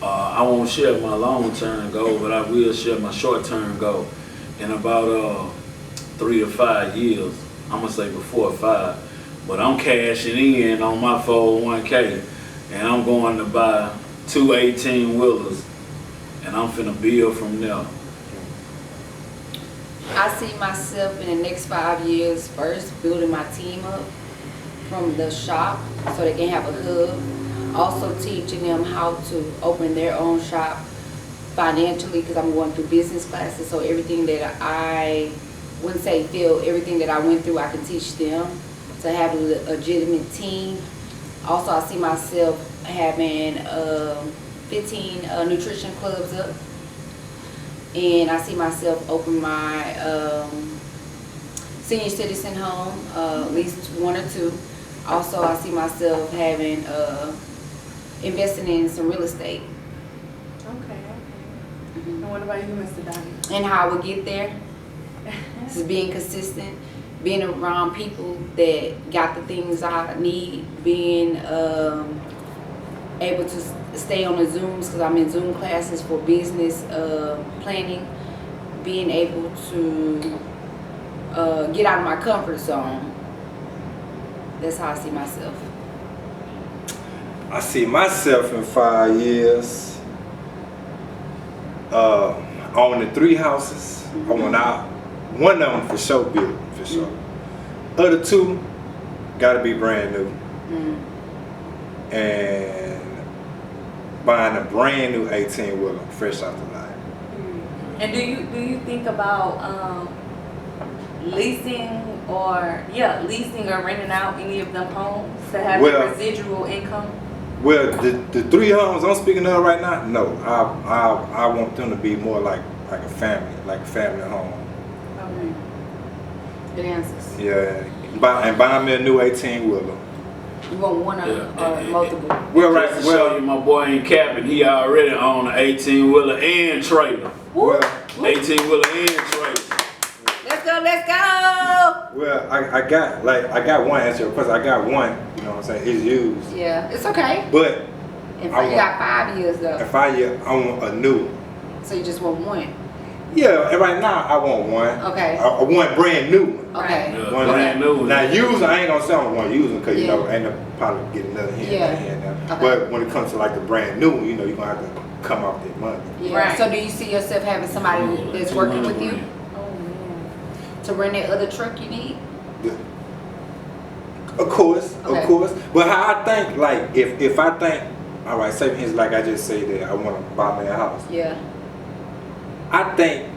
I won't share my long-term goal, but I will share my short-term goal. In about 3 to 5 years, I'm gonna say before 5, but I'm cashing in on my 401k, and I'm going to buy 2 18-wheelers, and I'm finna build from there. I see myself in the next 5 years first building my team up from the shop so they can have a hub. Also teaching them how to open their own shop financially because I'm going through business classes. So everything that I wouldn't say everything that I went through, I can teach them to have a legitimate team. Also, I see myself having 15 nutrition clubs up. And I see myself open my senior citizen home, at least 1 or 2. Also, I see myself having investing in some real estate. Okay. And what about you, Mr. Donnie? And how I would get there is being consistent, being around people that got the things I need, being able to stay on the Zooms because I'm in Zoom classes for business planning, being able to get out of my comfort zone. That's how I see myself. I see myself in 5 years owning 3 houses. I want out one of them for sure built, for sure. Other 2 gotta be brand new. And buying a brand new 18-wheeler fresh off the line. And do you think about leasing or renting out any of them homes to have a residual income? Well, the 3 homes I'm speaking of right now, no. I want them to be more like a family, like a family home. Okay. Good answers. Yeah, buying me a new 18-wheeler. You want one or multiple? Well, right. Just to show you my boy ain't capping. He already own an 18-wheeler and trailer. Well, 18-wheeler and trailer. Let's go, let's go! Well, I got one answer. Of course, I got one. You know what I'm saying? It's used. Yeah, it's okay. But You got 5 years though. in 5 years, I want a new. So you just want one? Yeah, and right now I want one. Okay. I want brand new one. Okay. Yeah, One brand new. Now used, I ain't gonna say I want using because you Yeah. know, ain't no probably get another hand. Yeah. Hand now. Okay. But when it comes to like the brand new, you know, you're gonna have to come off that money. Yeah. Right. So do you see yourself having somebody that's working with you Oh man. to run that other truck you need? Of course, Okay. of course. But how I think, like, if I think, all right, say for instance, like I just say that I want to buy me a house. Yeah. I think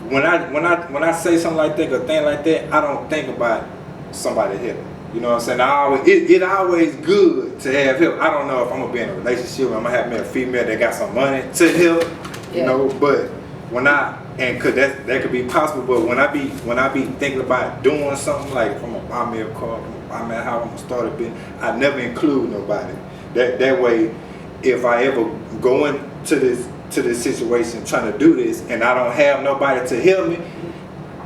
when I say something like that or thing like that, I don't think about somebody helping. You know what I'm saying? It always good to have help. I don't know if I'm gonna be in a relationship, I'm gonna have me a female that got some money to help. You Yeah. know, but cause that could be possible. But when I be thinking about doing something like if I'm gonna buy me a car, I'm gonna buy me a house, I'm gonna start a business, I never include nobody. That way, if I ever go into this situation trying to do this and I don't have nobody to help me,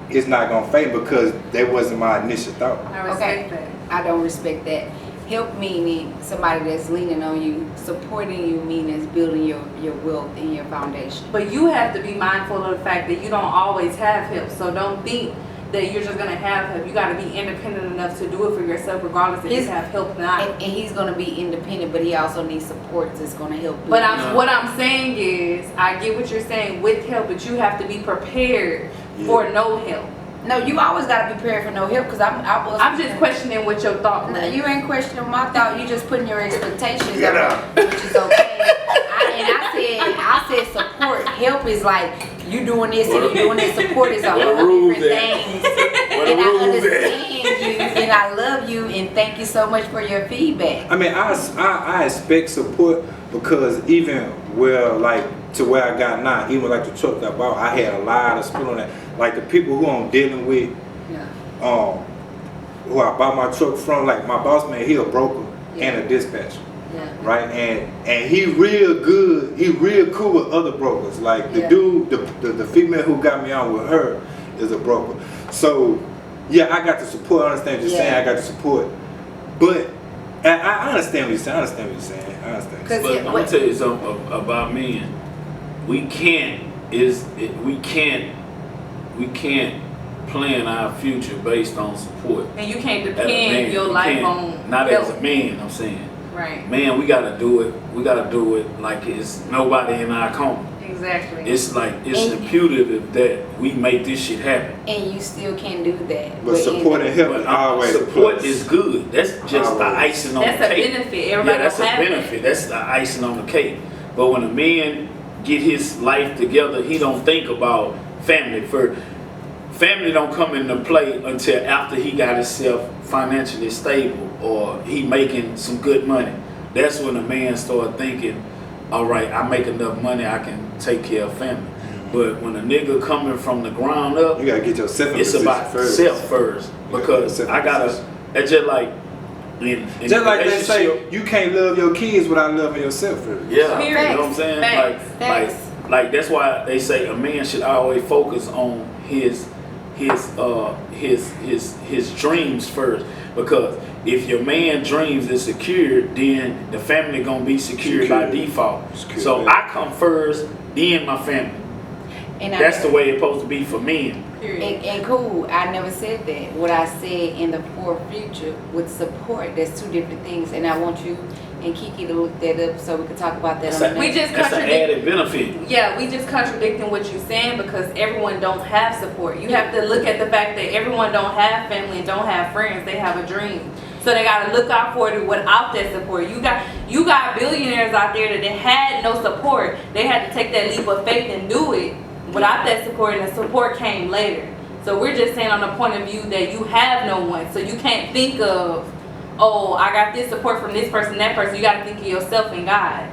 it's not gonna fail because that wasn't my initial thought. I respect that. I don't respect that. Help meaning somebody that's leaning on you, supporting you meaning building your wealth and your foundation. But you have to be mindful of the fact that you don't always have help. So don't think that you're just gonna have help. You gotta be independent enough to do it for yourself, regardless if you have help or not. And he's gonna be independent, but he also needs support that's gonna help. But what I'm saying is, I get what you're saying with help, but you have to be prepared for no help. No, you always gotta be prepared for no help, because I'm just questioning what your thought was. No, you ain't questioning my thought. You just putting your expectations up, which is okay. I said support. Help is like you doing this and you doing this. Support is a whole different thing. And I understand you and I love you and thank you so much for your feedback. I mean, I expect support because even to where I got now, even like the truck I bought, I had a lot of support on that. Like the people who I'm dealing with, who I bought my truck from, like my boss man, he a broker and a dispatcher. Yeah. Right, and he real good. He real cool with other brokers. Like the dude, the female who got me on with her is a broker. So yeah, I got the support. I understand what you're saying. I got the support, but I understand what you're saying. I understand what you're saying. I understand. But I'm gonna tell you something about men. We can't plan our future based on support. And you can't depend your life on not help. as a man, I'm saying. Right. Man, we gotta do it. We gotta do it like it's nobody in our corner. Exactly. It's like it's imperative that we make this shit happen. And you still can't do that. But support and help is always support is good. That's just the icing on the cake. That's a benefit. Everybody that's a have benefit. That's the icing on the cake. But when a man get his life together, he don't think about family first. Family don't come into play until after he got himself financially stable or he making some good money. That's when a man start thinking, all right, I make enough money, I can take care of family. But when a nigga coming from the ground up, you gotta get yourself in it's about self first. Because I gotta, it's just like, just like they say, you can't love your kids without loving yourself first. Yeah, you know what I'm saying? Like that's why they say a man should always focus on his dreams first, because if your man dreams is secure, then the family gonna be secure by default. So I come first, then my family. And that's the way it's supposed to be for men. And cool, I never said that. What I said in the for future with support, there's two different things, and I want you and Kiki to look that up so we can talk about that on the next. That's an added benefit. Yeah, we just contradicting what you're saying because everyone don't have support. You have to look at the fact that everyone don't have family and don't have friends. They have a dream. So they gotta look out for it without that support. You got billionaires out there that had no support. They had to take that leap of faith and do it without that support, and the support came later. So we're just saying on the point of view that you have no one. So you can't think of, oh, I got this support from this person, that person. You got to think of yourself and God.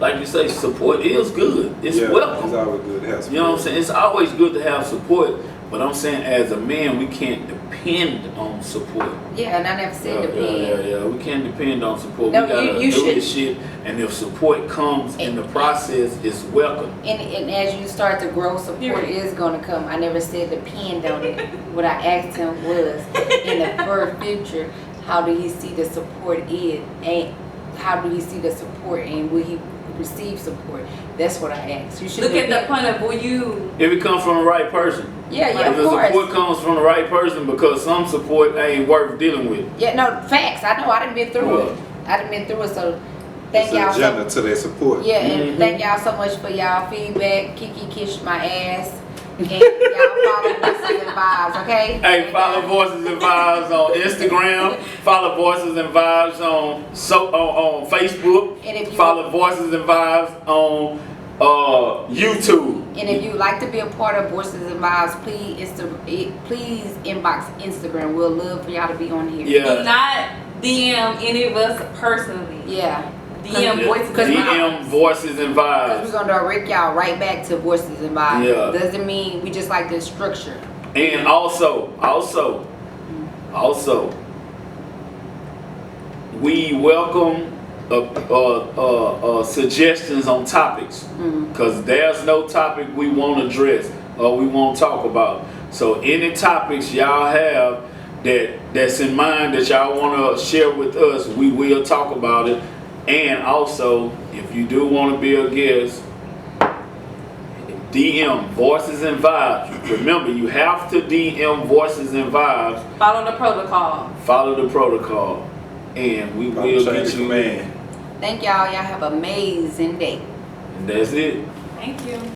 Like you say, support is good. It's welcome. It's always good to have support. You know what I'm saying? It's always good to have support. But I'm saying as a man, we can't depend on support. Yeah, and I never said depend. Yeah. We can't depend on support. No, we gotta you do should. this shit. And if support comes in the process, it's welcome. And as you start to grow, support is going to come. I never said depend on it. What I asked him was, in the far future, how do he see the support in? And how do he see the support and will he receive support? That's what I asked. You should look at the point of will you. If it comes from the right person. Yeah, if of the course. support comes from the right person, because some support ain't worth dealing with. Yeah, no, facts. I know. I done been through it. I done been through it. So thank y'all agenda to their support. Yeah, and thank y'all so much for y'all feedback. Kiki kissed my ass. And y'all follow Voices and Vibes, okay? Hey, follow Voices and Vibes on Instagram. Follow Voices and Vibes on Facebook. And if you follow Voices and Vibes on YouTube. And if you'd like to be a part of Voices and Vibes, please inbox Instagram. We'll love for y'all to be on here. Yeah. Do not DM any of us personally. Yeah. DM Voices and Vibes. DM Voices and Vibes. Because we're going to direct y'all right back to Voices and Vibes. Yeah. Doesn't mean we just like the structure. And also, we welcome suggestions on topics, because there's no topic we won't address or we won't talk about. So any topics y'all have that that's in mind that y'all want to share with us, we will talk about it. And also, if you do want to be a guest, DM Voices and Vibes. Remember, you have to DM Voices and Vibes. Follow the protocol. Follow the protocol. And we will get you in. Thank y'all. Y'all have an amazing day. And that's it. Thank you.